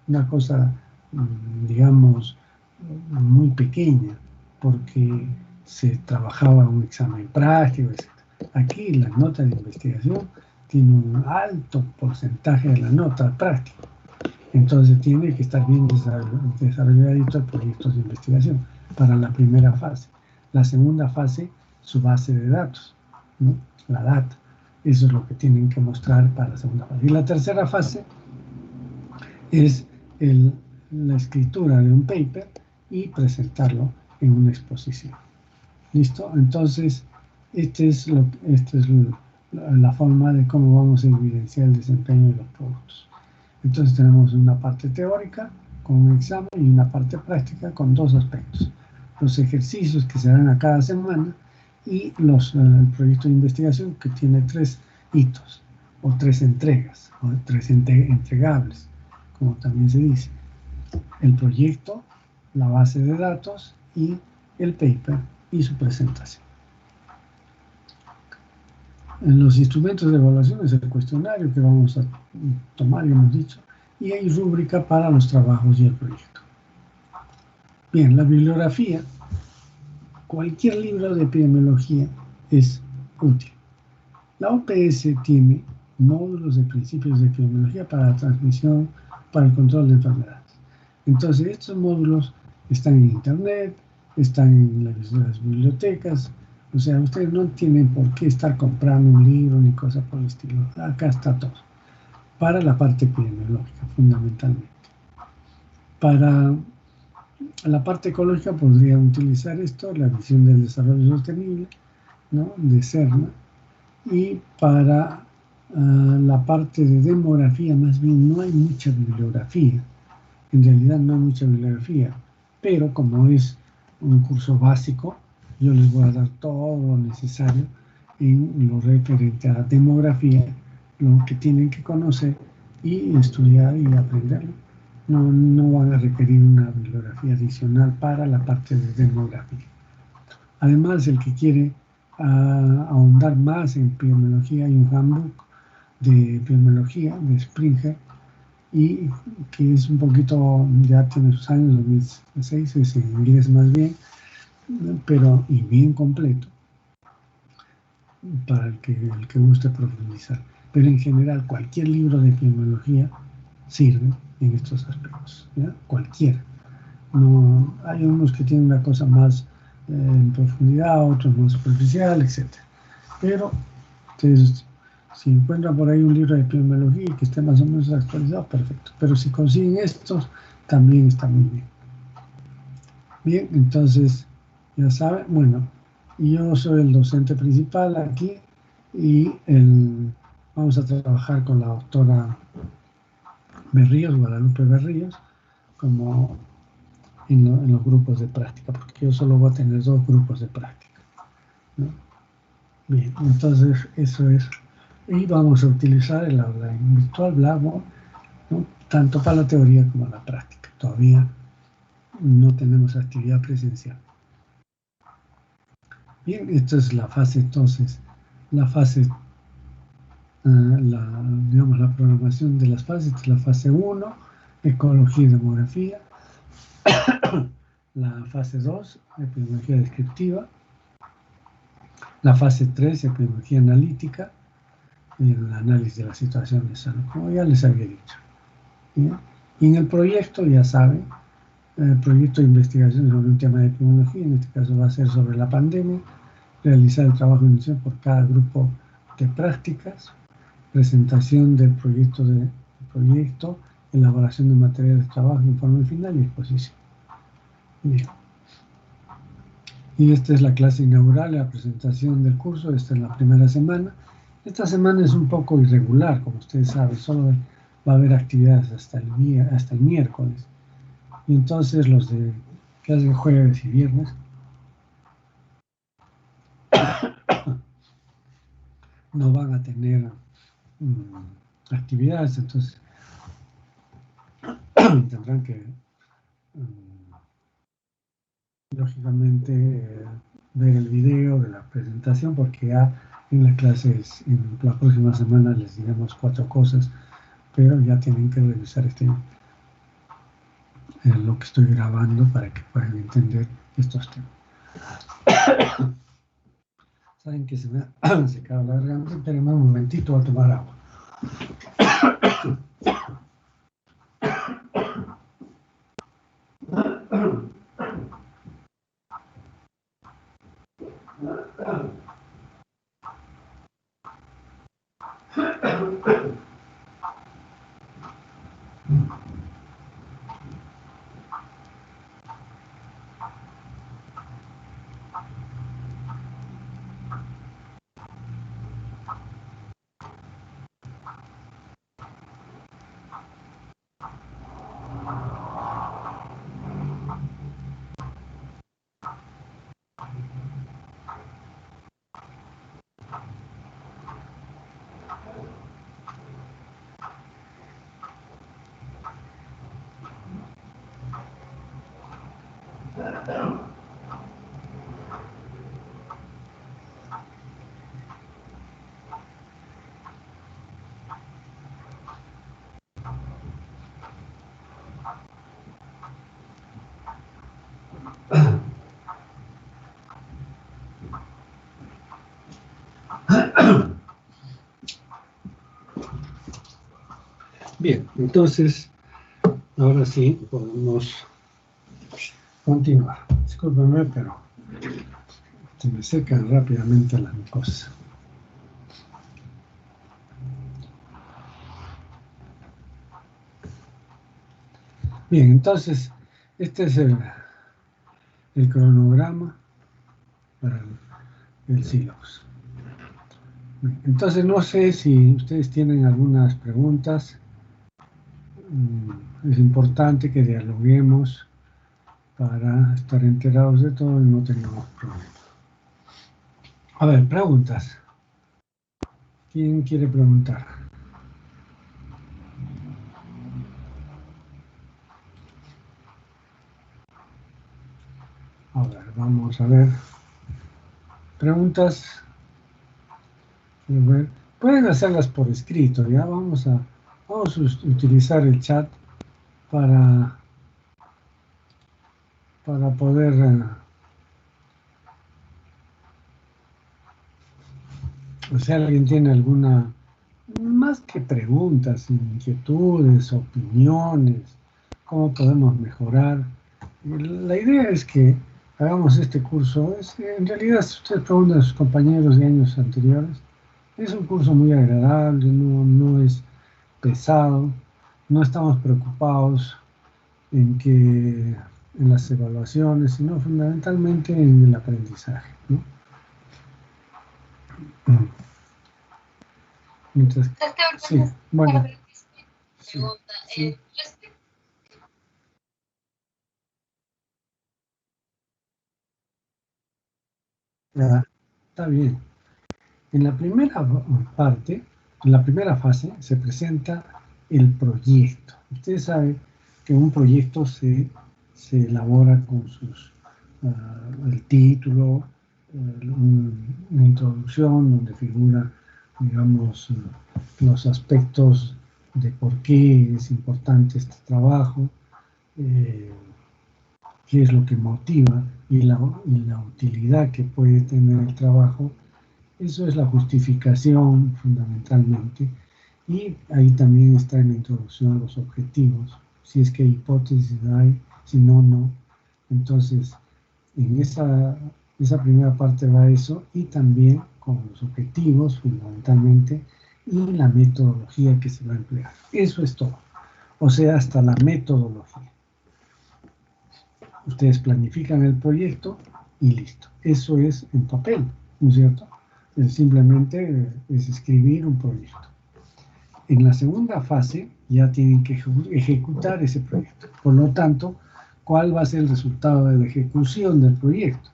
una cosa, digamos, muy pequeña, porque se trabajaba un examen práctico, etc. Aquí la nota de investigación tiene un alto porcentaje de la nota práctica. Entonces tiene que estar bien desarrolladito el proyecto de investigación para la primera fase. La segunda fase, su base de datos, ¿no? La data. Eso es lo que tienen que mostrar para la segunda fase. Y la tercera fase es la escritura de un paper y presentarlo en una exposición. ¿Listo? Entonces, esta es la forma de cómo vamos a evidenciar el desempeño de los productos. Entonces tenemos una parte teórica con un examen y una parte práctica con dos aspectos. Los ejercicios que se dan a cada semana y el proyecto de investigación que tiene 3 hitos o 3 entregas o 3 entregables, como también se dice. El proyecto, la base de datos y el paper y su presentación. En los instrumentos de evaluación es el cuestionario que vamos a tomar, ya hemos dicho, y hay rúbrica para los trabajos y el proyecto. Bien, la bibliografía, cualquier libro de epidemiología es útil. La OPS tiene módulos de principios de epidemiología para la transmisión, para el control de enfermedades. Entonces, estos módulos están en internet, están en las bibliotecas. O sea, ustedes no tienen por qué estar comprando un libro ni cosas por el estilo. Acá está todo. Para la parte epidemiológica, fundamentalmente. Para la parte ecológica podría utilizar esto, la visión del desarrollo sostenible, ¿no?, de CERNA, y para la parte de demografía, más bien no hay mucha bibliografía. En realidad no hay mucha bibliografía, pero como es un curso básico, yo les voy a dar todo lo necesario en lo referente a demografía, lo que tienen que conocer y estudiar y aprenderlo. No van a requerir una bibliografía adicional para la parte de demografía. Además, el que quiere ahondar más en epidemiología, hay un handbook de epidemiología de Springer, y que es un poquito, ya tiene sus años, 2006, es en inglés más bien, pero y bien completo para el que guste profundizar. Pero en general, cualquier libro de epidemiología sirve en estos aspectos, ¿ya? Cualquiera. No, hay unos que tienen una cosa más en profundidad, otros más superficial, etc. Pero ustedes, si encuentran por ahí un libro de epidemiología y que esté más o menos actualizado, perfecto. Pero si consiguen estos, también está muy bien. Bien, entonces, ya saben, bueno, yo soy el docente principal aquí y vamos a trabajar con la doctora Berríos, Guadalupe Berríos, como en los grupos de práctica, porque yo solo voy a tener 2 grupos de práctica, ¿no? Bien, entonces eso es. Y vamos a utilizar el aula virtual Blackboard, ¿no?, tanto para la teoría como la práctica. Todavía no tenemos actividad presencial. Bien, esta es la fase, entonces, la fase, digamos, la programación de las fases. Esta es la fase 1, ecología y demografía. La fase 2, epidemiología descriptiva. La fase 3, epidemiología analítica, y el análisis de la situación de salud, como ya les había dicho. ¿Bien? Y en el proyecto, ya saben, el proyecto de investigación sobre un tema de epidemiología, en este caso va a ser sobre la pandemia, realizar el trabajo inicial por cada grupo de prácticas, presentación del proyecto, elaboración de material de trabajo, informe final y exposición. Bien. Y esta es la clase inaugural, la presentación del curso. Esta es la primera semana. Esta semana es un poco irregular, como ustedes saben, solo va a haber actividades hasta el miércoles. Y entonces los de clase jueves y viernes no van a tener actividades, entonces tendrán que lógicamente ver el video de la presentación, porque ya en la clase, en la próxima semana les diremos 4 cosas, pero ya tienen que revisar lo que estoy grabando para que puedan entender estos temas. Saben que se me ha secado la garganta, espérenme un momentito a tomar agua. Bien, entonces, ahora sí podemos continuar. Discúlpenme, pero se me secan rápidamente las cosas. Bien, entonces, este es el cronograma para el sílabus. Entonces, no sé si ustedes tienen algunas preguntas. Es importante que dialoguemos para estar enterados de todo y no tengamos problemas. A ver, preguntas. ¿Quién quiere preguntar? A ver, vamos a ver. Preguntas. Pueden hacerlas por escrito, ¿ya? Vamos a utilizar el chat para poder... o sea, alguien tiene alguna... más que preguntas, inquietudes, opiniones, cómo podemos mejorar. La idea es que hagamos este curso. En realidad, si ustedes preguntan a sus compañeros de años anteriores, es un curso muy agradable, no es pesado, no estamos preocupados en las evaluaciones, sino fundamentalmente en el aprendizaje, ¿no? Mientras, sí, bueno, sí, sí. Ya, está bien. En la primera parte, en la primera fase, se presenta el proyecto. Ustedes saben que un proyecto se elabora con el título, una introducción donde figura, digamos, los aspectos de por qué es importante este trabajo, eh, qué es lo que motiva y la utilidad que puede tener el trabajo. Eso es la justificación fundamentalmente. Y ahí también está en la introducción los objetivos. Si es que hay hipótesis, hay, si no, no. Entonces, en esa primera parte va eso y también con los objetivos fundamentalmente y la metodología que se va a emplear. Eso es todo. O sea, hasta la metodología. Ustedes planifican el proyecto y listo. Eso es en papel, ¿no es cierto? Simplemente es escribir un proyecto. En la segunda fase ya tienen que ejecutar ese proyecto. Por lo tanto, ¿cuál va a ser el resultado de la ejecución del proyecto?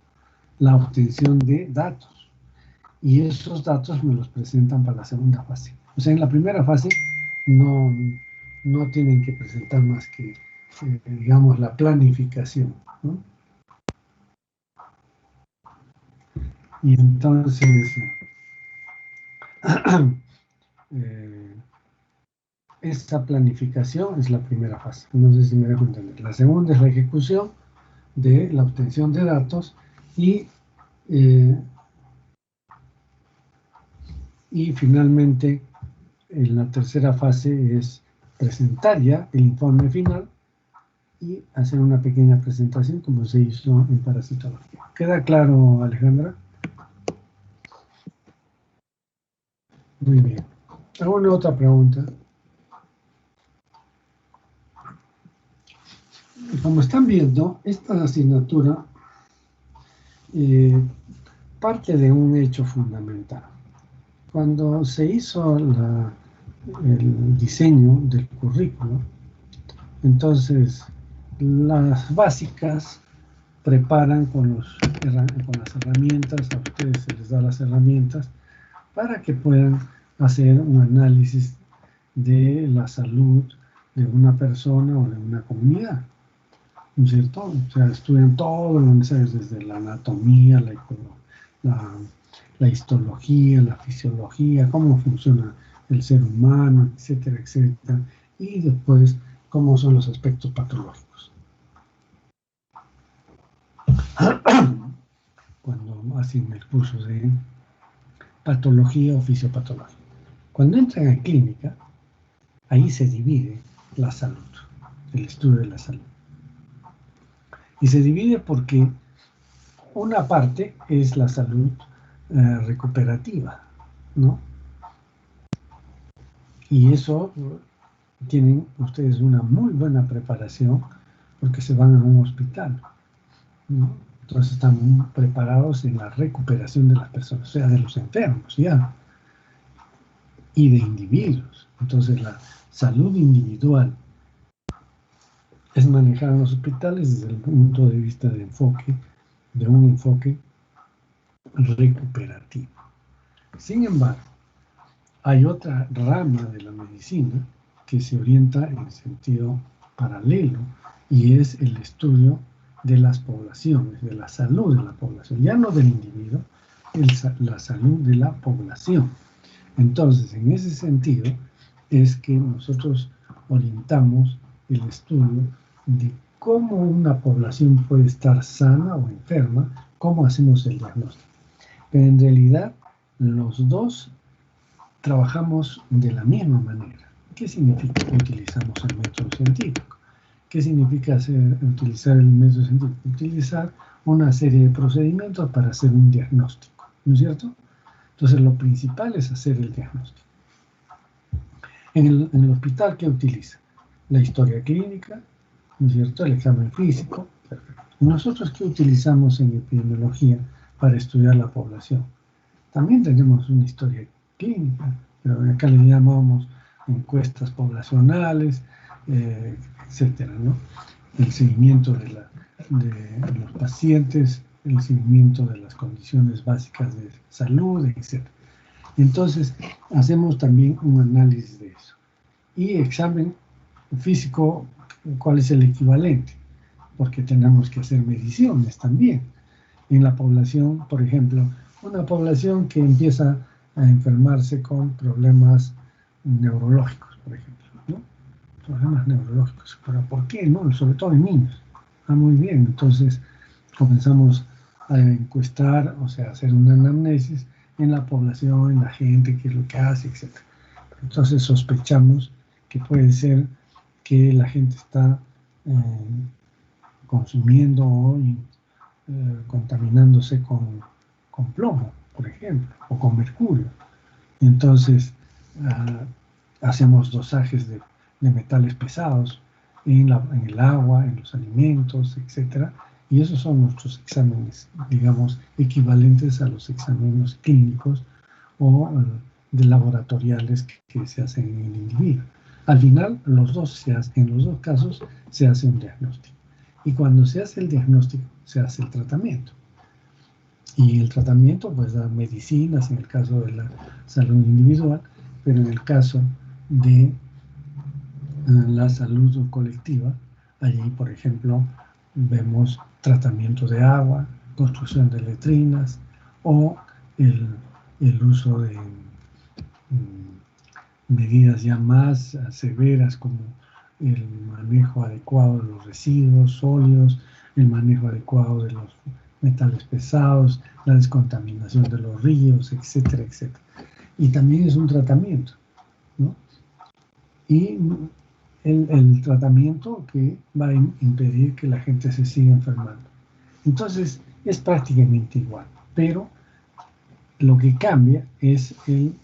La obtención de datos. Y esos datos me los presentan para la segunda fase. O sea, en la primera fase no, no tienen que presentar más que, digamos, la planificación, ¿no? Y entonces, eh, esa planificación es la primera fase. No sé si me dejo entender. La segunda es la ejecución de la obtención de datos eh, y finalmente en la tercera fase es presentar ya el informe final y hacer una pequeña presentación como se hizo en parasitología. ¿Queda claro, Alejandra? Muy bien. ¿Alguna otra pregunta? Como están viendo, esta asignatura parte de un hecho fundamental. Cuando se hizo el diseño del currículo, entonces las básicas preparan con las herramientas, a ustedes se les da las herramientas para que puedan hacer un análisis de la salud de una persona o de una comunidad, ¿no es cierto? O sea, estudian todo lo necesario, desde la anatomía, la histología, la fisiología, cómo funciona el ser humano, etcétera, etcétera, y después cómo son los aspectos patológicos. Cuando hacen el curso de patología o fisiopatología. Cuando entran a clínica, ahí se divide la salud, el estudio de la salud. Y se divide porque una parte es la salud recuperativa, ¿no? Y eso tienen ustedes una muy buena preparación porque se van a un hospital, ¿no? Entonces están preparados en la recuperación de las personas, o sea, de los enfermos ya, y de individuos. Entonces la salud individual es manejada en los hospitales desde el punto de vista de un enfoque recuperativo. Sin embargo, hay otra rama de la medicina que se orienta en sentido paralelo y es el estudio de las poblaciones, de la salud de la población, ya no del individuo, la salud de la población. Entonces, en ese sentido, es que nosotros orientamos el estudio de cómo una población puede estar sana o enferma, cómo hacemos el diagnóstico. Pero en realidad, los dos trabajamos de la misma manera. ¿Qué significa que utilizamos el método científico? ¿Qué significa utilizar el método científico? Utilizar una serie de procedimientos para hacer un diagnóstico, ¿no es cierto? Entonces, lo principal es hacer el diagnóstico. En el hospital, ¿qué utiliza? La historia clínica, ¿no es cierto? El examen físico. Perfecto. ¿Nosotros qué utilizamos en epidemiología para estudiar la población? También tenemos una historia clínica, pero acá le llamamos encuestas poblacionales, etcétera, ¿no? El seguimiento de los pacientes, el seguimiento de las condiciones básicas de salud, etcétera. Entonces, hacemos también un análisis de eso. Y examen físico, ¿cuál es el equivalente? Porque tenemos que hacer mediciones también. En la población, por ejemplo, una población que empieza a enfermarse con problemas neurológicos, por ejemplo, ¿no? Problemas neurológicos. ¿Pero por qué? No, sobre todo en niños. Muy bien. Entonces, comenzamos a encuestar, o sea, hacer una anamnesis en la población, en la gente, qué es lo que hace, etc. Entonces, sospechamos que puede ser que la gente está consumiendo o contaminándose con plomo, por ejemplo, o con mercurio. Y entonces hacemos dosajes de metales pesados en el agua, en los alimentos, etc. Y esos son nuestros exámenes, digamos, equivalentes a los exámenes clínicos o de laboratoriales que se hacen en el individuo. Al final, en los dos casos se hace un diagnóstico. Y cuando se hace el diagnóstico, se hace el tratamiento. Y el tratamiento, pues, da medicinas en el caso de la salud individual, pero en el caso de la salud colectiva, allí, por ejemplo, vemos tratamiento de agua, construcción de letrinas o el uso de medidas ya más severas como el manejo adecuado de los residuos sólidos, el manejo adecuado de los metales pesados, la descontaminación de los ríos, etcétera, etcétera. Y también es un tratamiento, ¿no? Y el tratamiento que va a impedir que la gente se siga enfermando. Entonces, es prácticamente igual, pero lo que cambia es el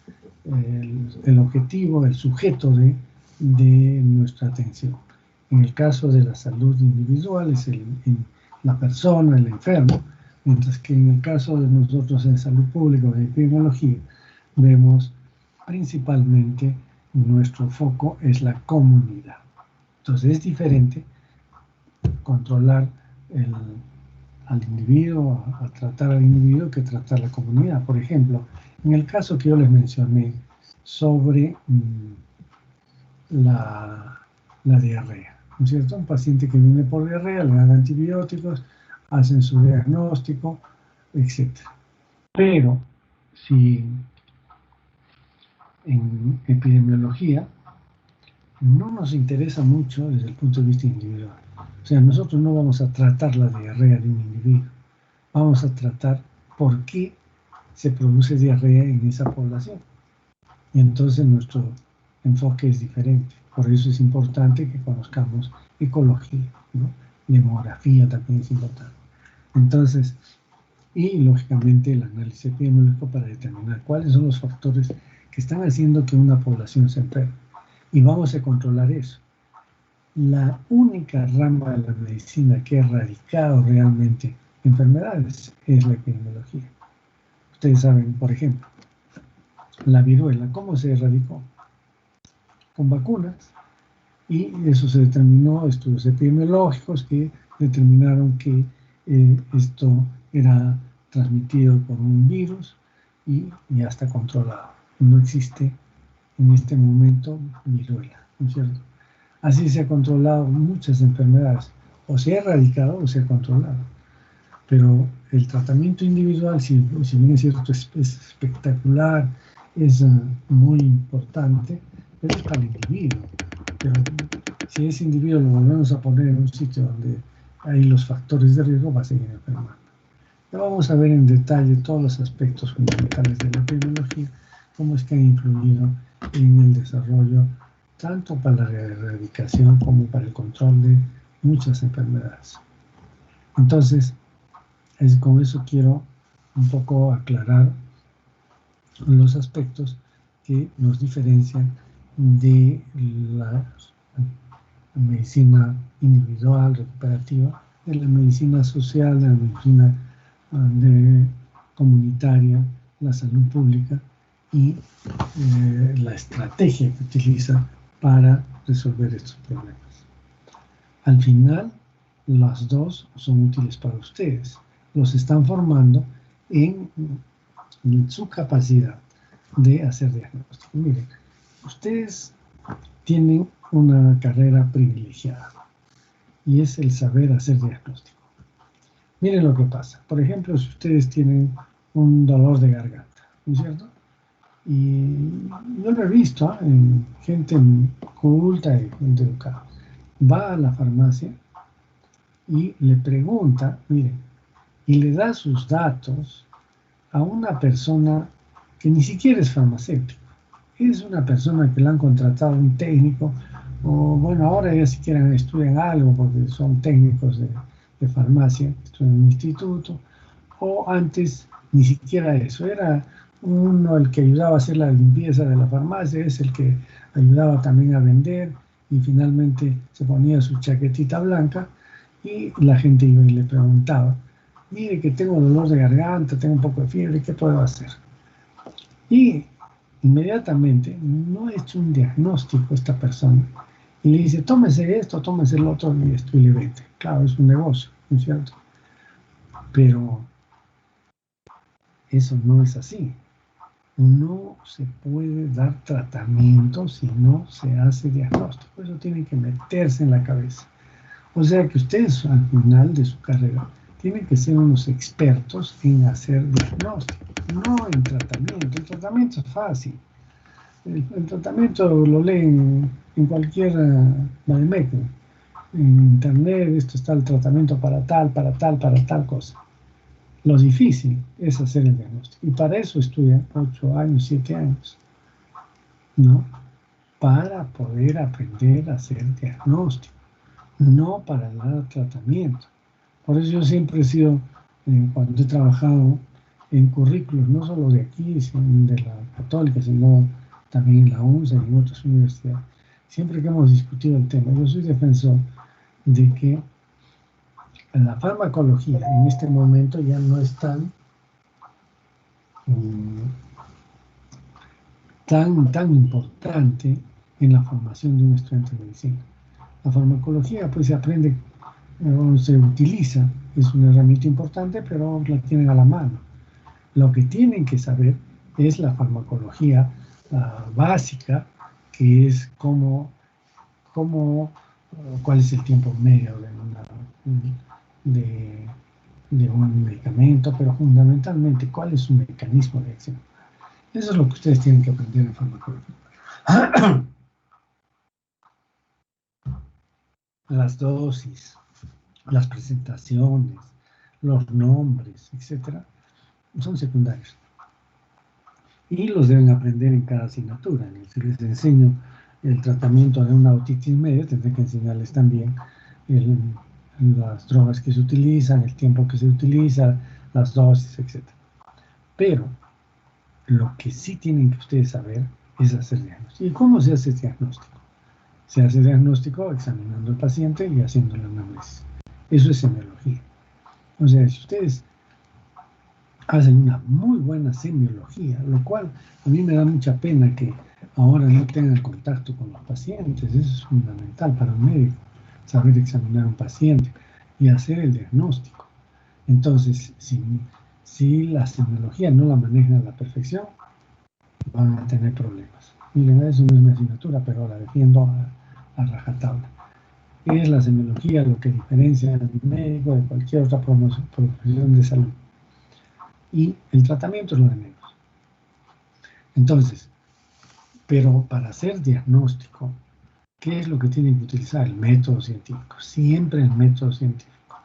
objetivo, el sujeto de nuestra atención. En el caso de la salud individual es la persona, el enfermo, mientras que en el caso de nosotros en salud pública o en epidemiología, vemos principalmente nuestro foco es la comunidad. Entonces es diferente controlar al individuo, a tratar al individuo que tratar la comunidad. Por ejemplo, en el caso que yo les mencioné sobre la diarrea, ¿no es cierto? Un paciente que viene por diarrea, le dan antibióticos, hacen su diagnóstico, etc. Pero si en epidemiología no nos interesa mucho desde el punto de vista individual. O sea, nosotros no vamos a tratar la diarrea de un individuo, vamos a tratar por qué se produce diarrea en esa población. Y entonces nuestro enfoque es diferente. Por eso es importante que conozcamos ecología, ¿no? Demografía también es importante. Entonces, y lógicamente el análisis epidemiológico para determinar cuáles son los factores que están haciendo que una población se enferme. Y vamos a controlar eso. La única rama de la medicina que ha erradicado realmente enfermedades es la epidemiología. Ustedes saben, por ejemplo, la viruela, ¿cómo se erradicó? Con vacunas. Y eso se determinó, estudios epidemiológicos que determinaron que esto era transmitido por un virus y ya está controlado. No existe en este momento viruela, ¿no es cierto? Así se ha controlado muchas enfermedades, o se ha erradicado o se ha controlado. Pero el tratamiento individual, si bien es cierto, es espectacular, es muy importante, pero es para el individuo. Pero si ese individuo lo volvemos a poner en un sitio donde hay los factores de riesgo, va a seguir enfermando. Ya vamos a ver en detalle todos los aspectos fundamentales de la epidemiología, cómo es que han influido en el desarrollo, tanto para la erradicación como para el control de muchas enfermedades. Entonces, con eso quiero un poco aclarar los aspectos que nos diferencian de la medicina individual, recuperativa, de la medicina social, de la medicina comunitaria, la salud pública y la estrategia que utiliza para resolver estos problemas. Al final, las dos son útiles para ustedes. Los están formando en su capacidad de hacer diagnóstico. Miren, ustedes tienen una carrera privilegiada y es el saber hacer diagnóstico. Miren lo que pasa. Por ejemplo, si ustedes tienen un dolor de garganta, ¿no es cierto? Y yo lo he visto en gente culta y gente educada. Va a la farmacia y le pregunta, miren, y le da sus datos a una persona que ni siquiera es farmacéutico. Es una persona que le han contratado un técnico, o bueno, ahora ya siquiera estudian algo porque son técnicos de farmacia, estudian en un instituto, o antes ni siquiera eso, era uno el que ayudaba a hacer la limpieza de la farmacia, es el que ayudaba también a vender y finalmente se ponía su chaquetita blanca y la gente iba y le preguntaba, mire que tengo dolor de garganta, tengo un poco de fiebre, ¿qué puedo hacer? Y inmediatamente no ha hecho un diagnóstico esta persona y le dice, tómese esto, tómese el otro y esto y le vende. Claro, es un negocio, ¿no es cierto? Pero eso no es así. No se puede dar tratamiento si no se hace diagnóstico. Eso tiene que meterse en la cabeza. O sea que ustedes al final de su carrera tienen que ser unos expertos en hacer diagnóstico, no en tratamiento. El tratamiento es fácil. El tratamiento lo leen en cualquier vademecum. En internet, esto está el tratamiento para tal cosa. Lo difícil es hacer el diagnóstico. Y para eso estudian 8 años, 7 años, ¿no? Para poder aprender a hacer diagnóstico, no para dar tratamiento. Por eso yo siempre he sido, cuando he trabajado en currículos, no solo de aquí, sino de la Católica, sino también en la UNSA y en otras universidades, siempre que hemos discutido el tema, yo soy defensor de que la farmacología en este momento ya no es tan importante en la formación de un estudiante de medicina. La farmacología pues se aprende, se utiliza, es una herramienta importante, pero la tienen a la mano. Lo que tienen que saber es la farmacología básica, que es cuál es el tiempo medio de un medicamento, pero fundamentalmente cuál es su mecanismo de acción. Eso es lo que ustedes tienen que aprender en farmacología. Las dosis, las presentaciones, los nombres, etcétera, son secundarios. Y los deben aprender en cada asignatura. Si les enseño el tratamiento de una otitis media, tendré que enseñarles también las drogas que se utilizan, el tiempo que se utiliza, las dosis, etc. Pero lo que sí tienen que ustedes saber es hacer diagnóstico. ¿Y cómo se hace diagnóstico? Se hace diagnóstico examinando al paciente y haciendo el análisis. Eso es semiología. O sea, si ustedes hacen una muy buena semiología, lo cual a mí me da mucha pena que ahora no tengan contacto con los pacientes. Eso es fundamental para un médico, saber examinar a un paciente y hacer el diagnóstico. Entonces, si la semiología no la manejan a la perfección, van a tener problemas. Miren, eso no es mi asignatura, pero la defiendo a rajatabla. Es la semiología lo que diferencia al médico de cualquier otra profesión de salud. Y el tratamiento es lo de menos. Entonces, pero para hacer diagnóstico, ¿qué es lo que tienen que utilizar? El método científico. Siempre el método científico.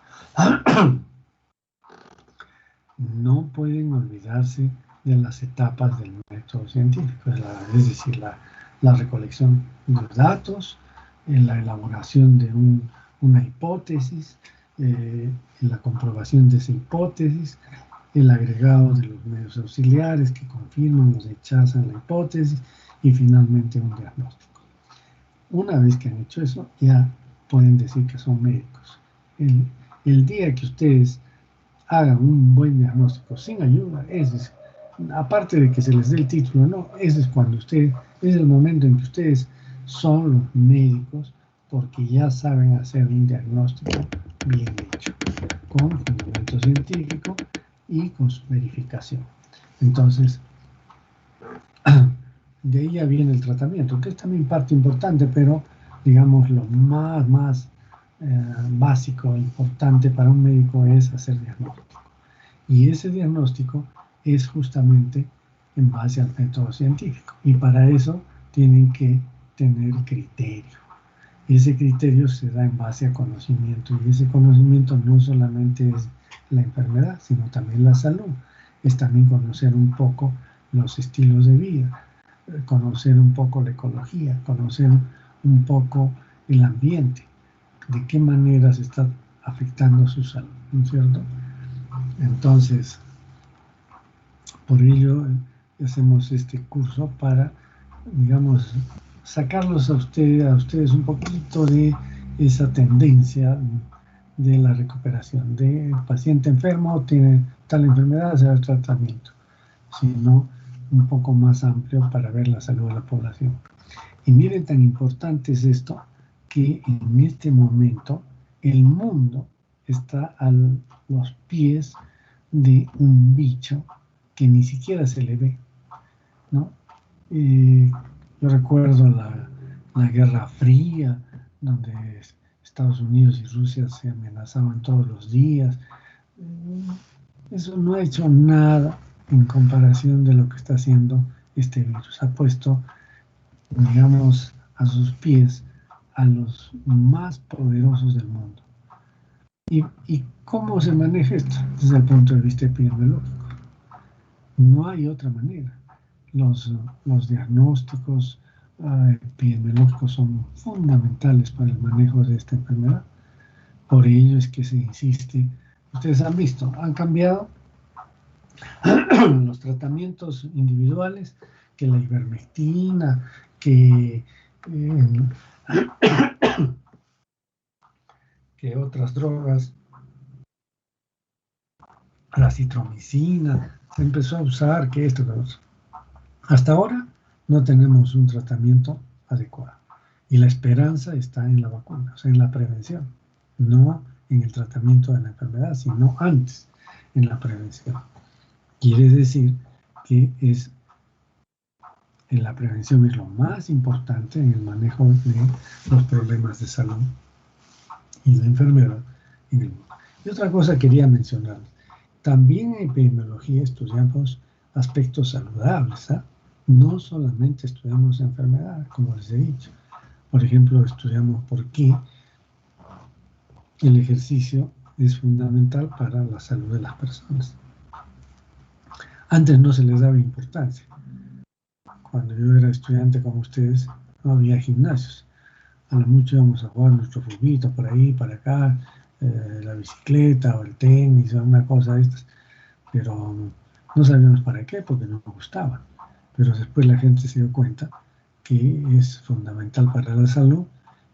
No pueden olvidarse de las etapas del método científico, es decir, la recolección de datos, la elaboración de una hipótesis, la comprobación de esa hipótesis, el agregado de los medios auxiliares que confirman o rechazan la hipótesis y finalmente un diagnóstico. Una vez que han hecho eso, ya pueden decir que son médicos. El día que ustedes hagan un buen diagnóstico sin ayuda, aparte de que se les dé el título, no, ese es cuando es el momento en que ustedes son los médicos porque ya saben hacer un diagnóstico bien hecho, con fundamento científico y con su verificación. Entonces, de ahí ya viene el tratamiento, que es también parte importante, pero digamos lo más básico e importante para un médico es hacer diagnóstico. Y ese diagnóstico es justamente en base al método científico. Y para eso tienen que tener criterio. Ese criterio se da en base a conocimiento. Y ese conocimiento no solamente es la enfermedad, sino también la salud. Es también conocer un poco los estilos de vida, conocer un poco la ecología, conocer un poco el ambiente, de qué manera se está afectando su salud, ¿no es cierto? Entonces, por ello hacemos este curso para, digamos, sacarlos a ustedes un poquito de esa tendencia de la recuperación. De paciente enfermo, tiene tal enfermedad, se da el tratamiento, sino un poco más amplio para ver la salud de la población. Y miren, tan importante es esto, que en este momento el mundo está a los pies de un bicho que ni siquiera se le ve, ¿no? Yo recuerdo la Guerra Fría, donde Estados Unidos y Rusia se amenazaban todos los días. Eso no ha hecho nada en comparación de lo que está haciendo este virus. Ha puesto, digamos, a sus pies a los más poderosos del mundo. ¿Y cómo se maneja esto desde el punto de vista epidemiológico? No hay otra manera. Los diagnósticos epidemiológicos son fundamentales para el manejo de esta enfermedad. Por ello es que se insiste. Ustedes han visto, han cambiado los tratamientos individuales, que la ivermectina, que otras drogas, la citromicina, se empezó a usar, que esto, que otro. Hasta ahora no tenemos un tratamiento adecuado. Y la esperanza está en la vacuna, o sea, en la prevención, no en el tratamiento de la enfermedad, sino antes, en la prevención. Quiere decir que la prevención es lo más importante en el manejo de los problemas de salud y de enfermedad en el mundo. Y otra cosa quería mencionar, también en epidemiología estudiamos aspectos saludables, ¿eh? No solamente estudiamos enfermedades, como les he dicho. Por ejemplo, estudiamos por qué el ejercicio es fundamental para la salud de las personas. Antes no se les daba importancia. Cuando yo era estudiante como ustedes, no había gimnasios. A lo mucho íbamos a jugar nuestro futbolito por ahí, para acá, la bicicleta o el tenis o una cosa de estas. Pero no sabíamos para qué, porque no nos gustaba. Pero después la gente se dio cuenta que es fundamental para la salud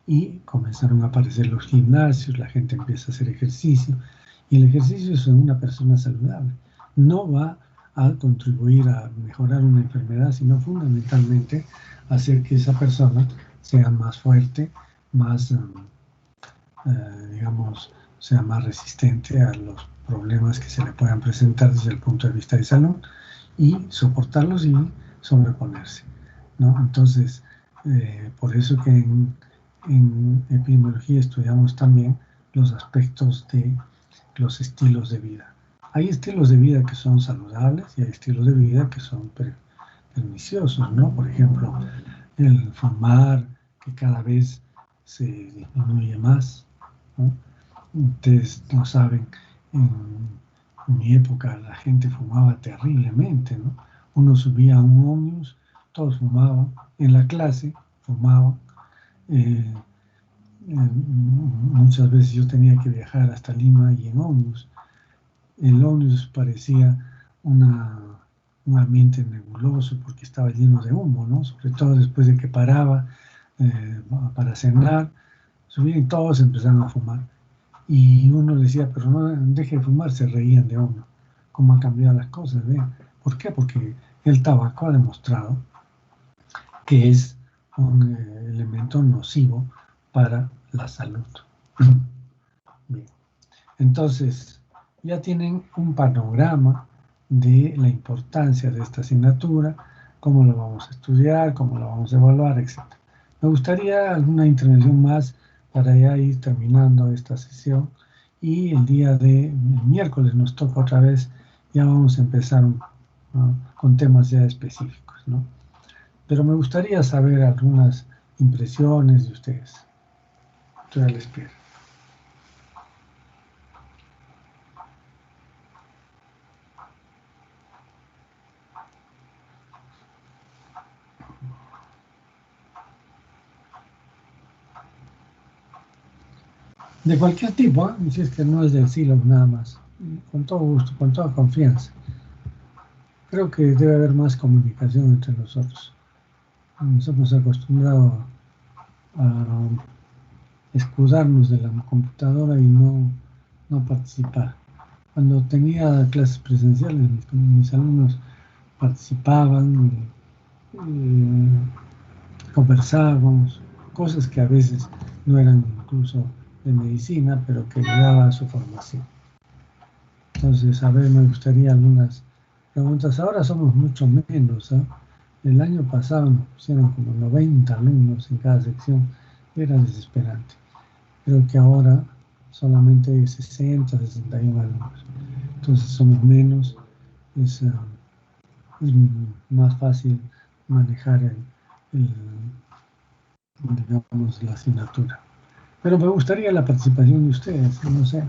y comenzaron a aparecer los gimnasios, la gente empieza a hacer ejercicio Y el ejercicio es en una persona saludable. No va a contribuir a mejorar una enfermedad, sino fundamentalmente hacer que esa persona sea más fuerte, más, digamos, sea más resistente a los problemas que se le puedan presentar desde el punto de vista de salud y soportarlos y sobreponerse, ¿no? Entonces, por eso que en epidemiología estudiamos también los aspectos de los estilos de vida. Hay estilos de vida que son saludables y hay estilos de vida que son perniciosos, ¿no? Por ejemplo, el fumar, que cada vez se disminuye más, ¿no? Ustedes no saben, en mi época la gente fumaba terriblemente, ¿no? Uno subía a un ómnibus, todos fumaban, en la clase fumaban. Eh, Muchas veces yo tenía que viajar hasta Lima y en ómnibus. El ómnibus parecía una, un ambiente nebuloso porque estaba lleno de humo, ¿no? Sobre todo después de que paraba para cenar, subían y todos empezaron a fumar. Y uno le decía, pero no deje de fumar, se reían de uno. ¿Cómo han cambiado las cosas? ¿Vean? ¿Por qué? Porque el tabaco ha demostrado que es un elemento nocivo para la salud. Bien. Entonces, ya tienen un panorama de la importancia de esta asignatura, cómo la vamos a estudiar, cómo la vamos a evaluar, etc. Me gustaría alguna intervención más para ya ir terminando esta sesión y el día de miércoles nos toca otra vez, ya vamos a empezar con temas ya específicos, ¿no? Pero me gustaría saber algunas impresiones de ustedes. Estoy a la espera. De cualquier tipo, ¿eh? Si es que no es del silo nada más. Con todo gusto, con toda confianza. Creo que debe haber más comunicación entre nosotros. Nos hemos acostumbrado a escudarnos de la computadora y no participar. Cuando tenía clases presenciales, mis alumnos participaban, conversábamos, cosas que a veces no eran incluso de medicina, pero que le daba su formación. Entonces, a ver, me gustaría algunas preguntas. Ahora somos mucho menos, ¿eh? El año pasado nos pusieron como 90 alumnos en cada sección. Era desesperante. Creo que ahora solamente hay 60, 61 alumnos. Entonces somos menos. Es más fácil manejar digamos, la asignatura. Pero me gustaría la participación de ustedes, no sé.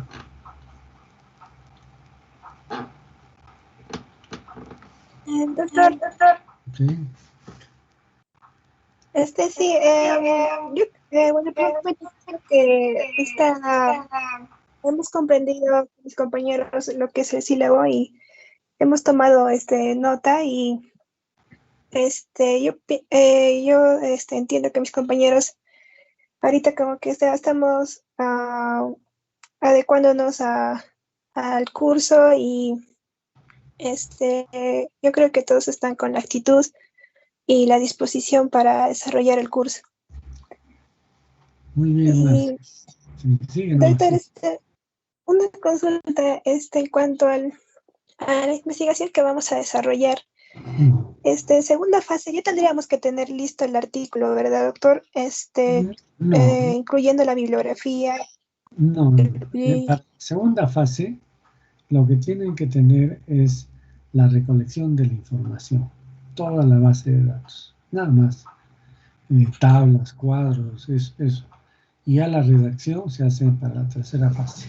Doctor, ¿Sí? sí, yo, bueno, primero que hemos comprendido mis compañeros lo que es el sílabo y hemos tomado nota y yo entiendo que mis compañeros ahorita como que estamos adecuándonos al curso y yo creo que todos están con la actitud y la disposición para desarrollar el curso. Muy bien, Marcia. Y Sí, sigue nomás. doctor, una consulta en cuanto a la investigación que vamos a desarrollar. Segunda fase, ya tendríamos que tener listo el artículo, ¿verdad, doctor? No, Incluyendo la bibliografía. no. Para la segunda fase, lo que tienen que tener es la recolección de la información, toda la base de datos, nada más. Tablas, cuadros, eso. Y ya la redacción se hace para la tercera fase.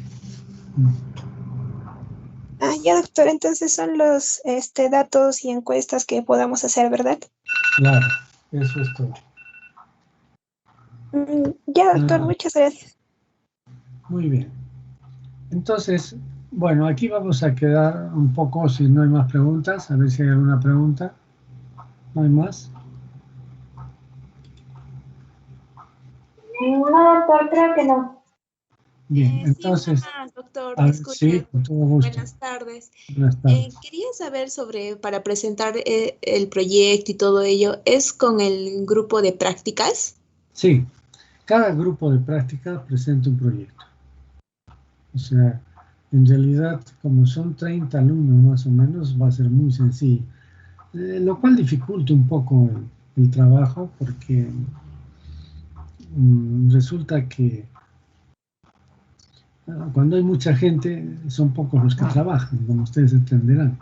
Ya, doctor, entonces son los datos y encuestas que podamos hacer, ¿verdad? Claro, eso es todo. Ya, doctor, muchas gracias. Muy bien. Entonces, bueno, aquí vamos a quedar un poco, si no hay más preguntas, a ver si hay alguna pregunta. ¿No hay más? No, doctor, creo que no. Bien, entonces... Sí, doctor. doctor, A me ver, sí, escucha. con todo gusto. Buenas tardes. Buenas tardes. Quería saber para presentar el proyecto y todo ello, ¿es con el grupo de prácticas? Sí, cada grupo de práctica presenta un proyecto. O sea, en realidad, como son 30 alumnos más o menos, va a ser muy sencillo. Lo cual dificulta un poco el trabajo porque resulta que cuando hay mucha gente son pocos los que trabajan, como ustedes entenderán,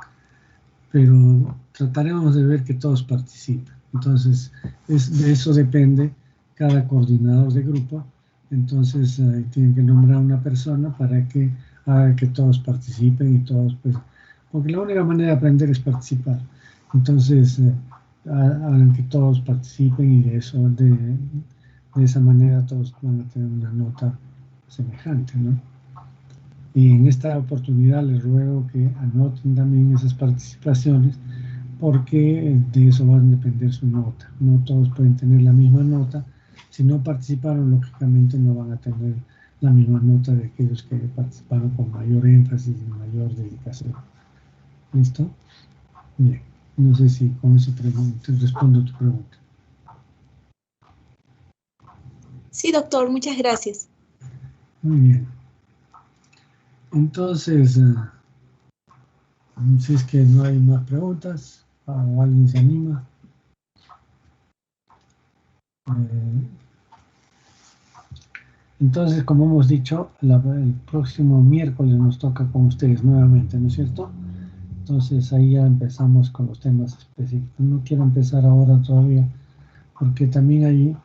pero trataremos de ver que todos participen. Entonces, de eso depende cada coordinador de grupo. Entonces, tienen que nombrar una persona para que haga que todos participen y todos, pues, porque la única manera de aprender es participar. Entonces, hagan que todos participen y de esa manera todos van a tener una nota semejante, ¿no? Y en esta oportunidad les ruego que anoten también esas participaciones porque de eso va a depender su nota. No todos pueden tener la misma nota. Si no participaron, lógicamente no van a tener la misma nota de aquellos que participaron con mayor énfasis y mayor dedicación. ¿Listo? Bien. No sé si con eso respondo tu pregunta. Sí, doctor, muchas gracias. Muy bien. Entonces, si es que no hay más preguntas o alguien se anima. Entonces, como hemos dicho, el próximo miércoles nos toca con ustedes nuevamente, ¿no es cierto? Entonces ahí ya empezamos con los temas específicos. No quiero empezar ahora todavía, porque también hay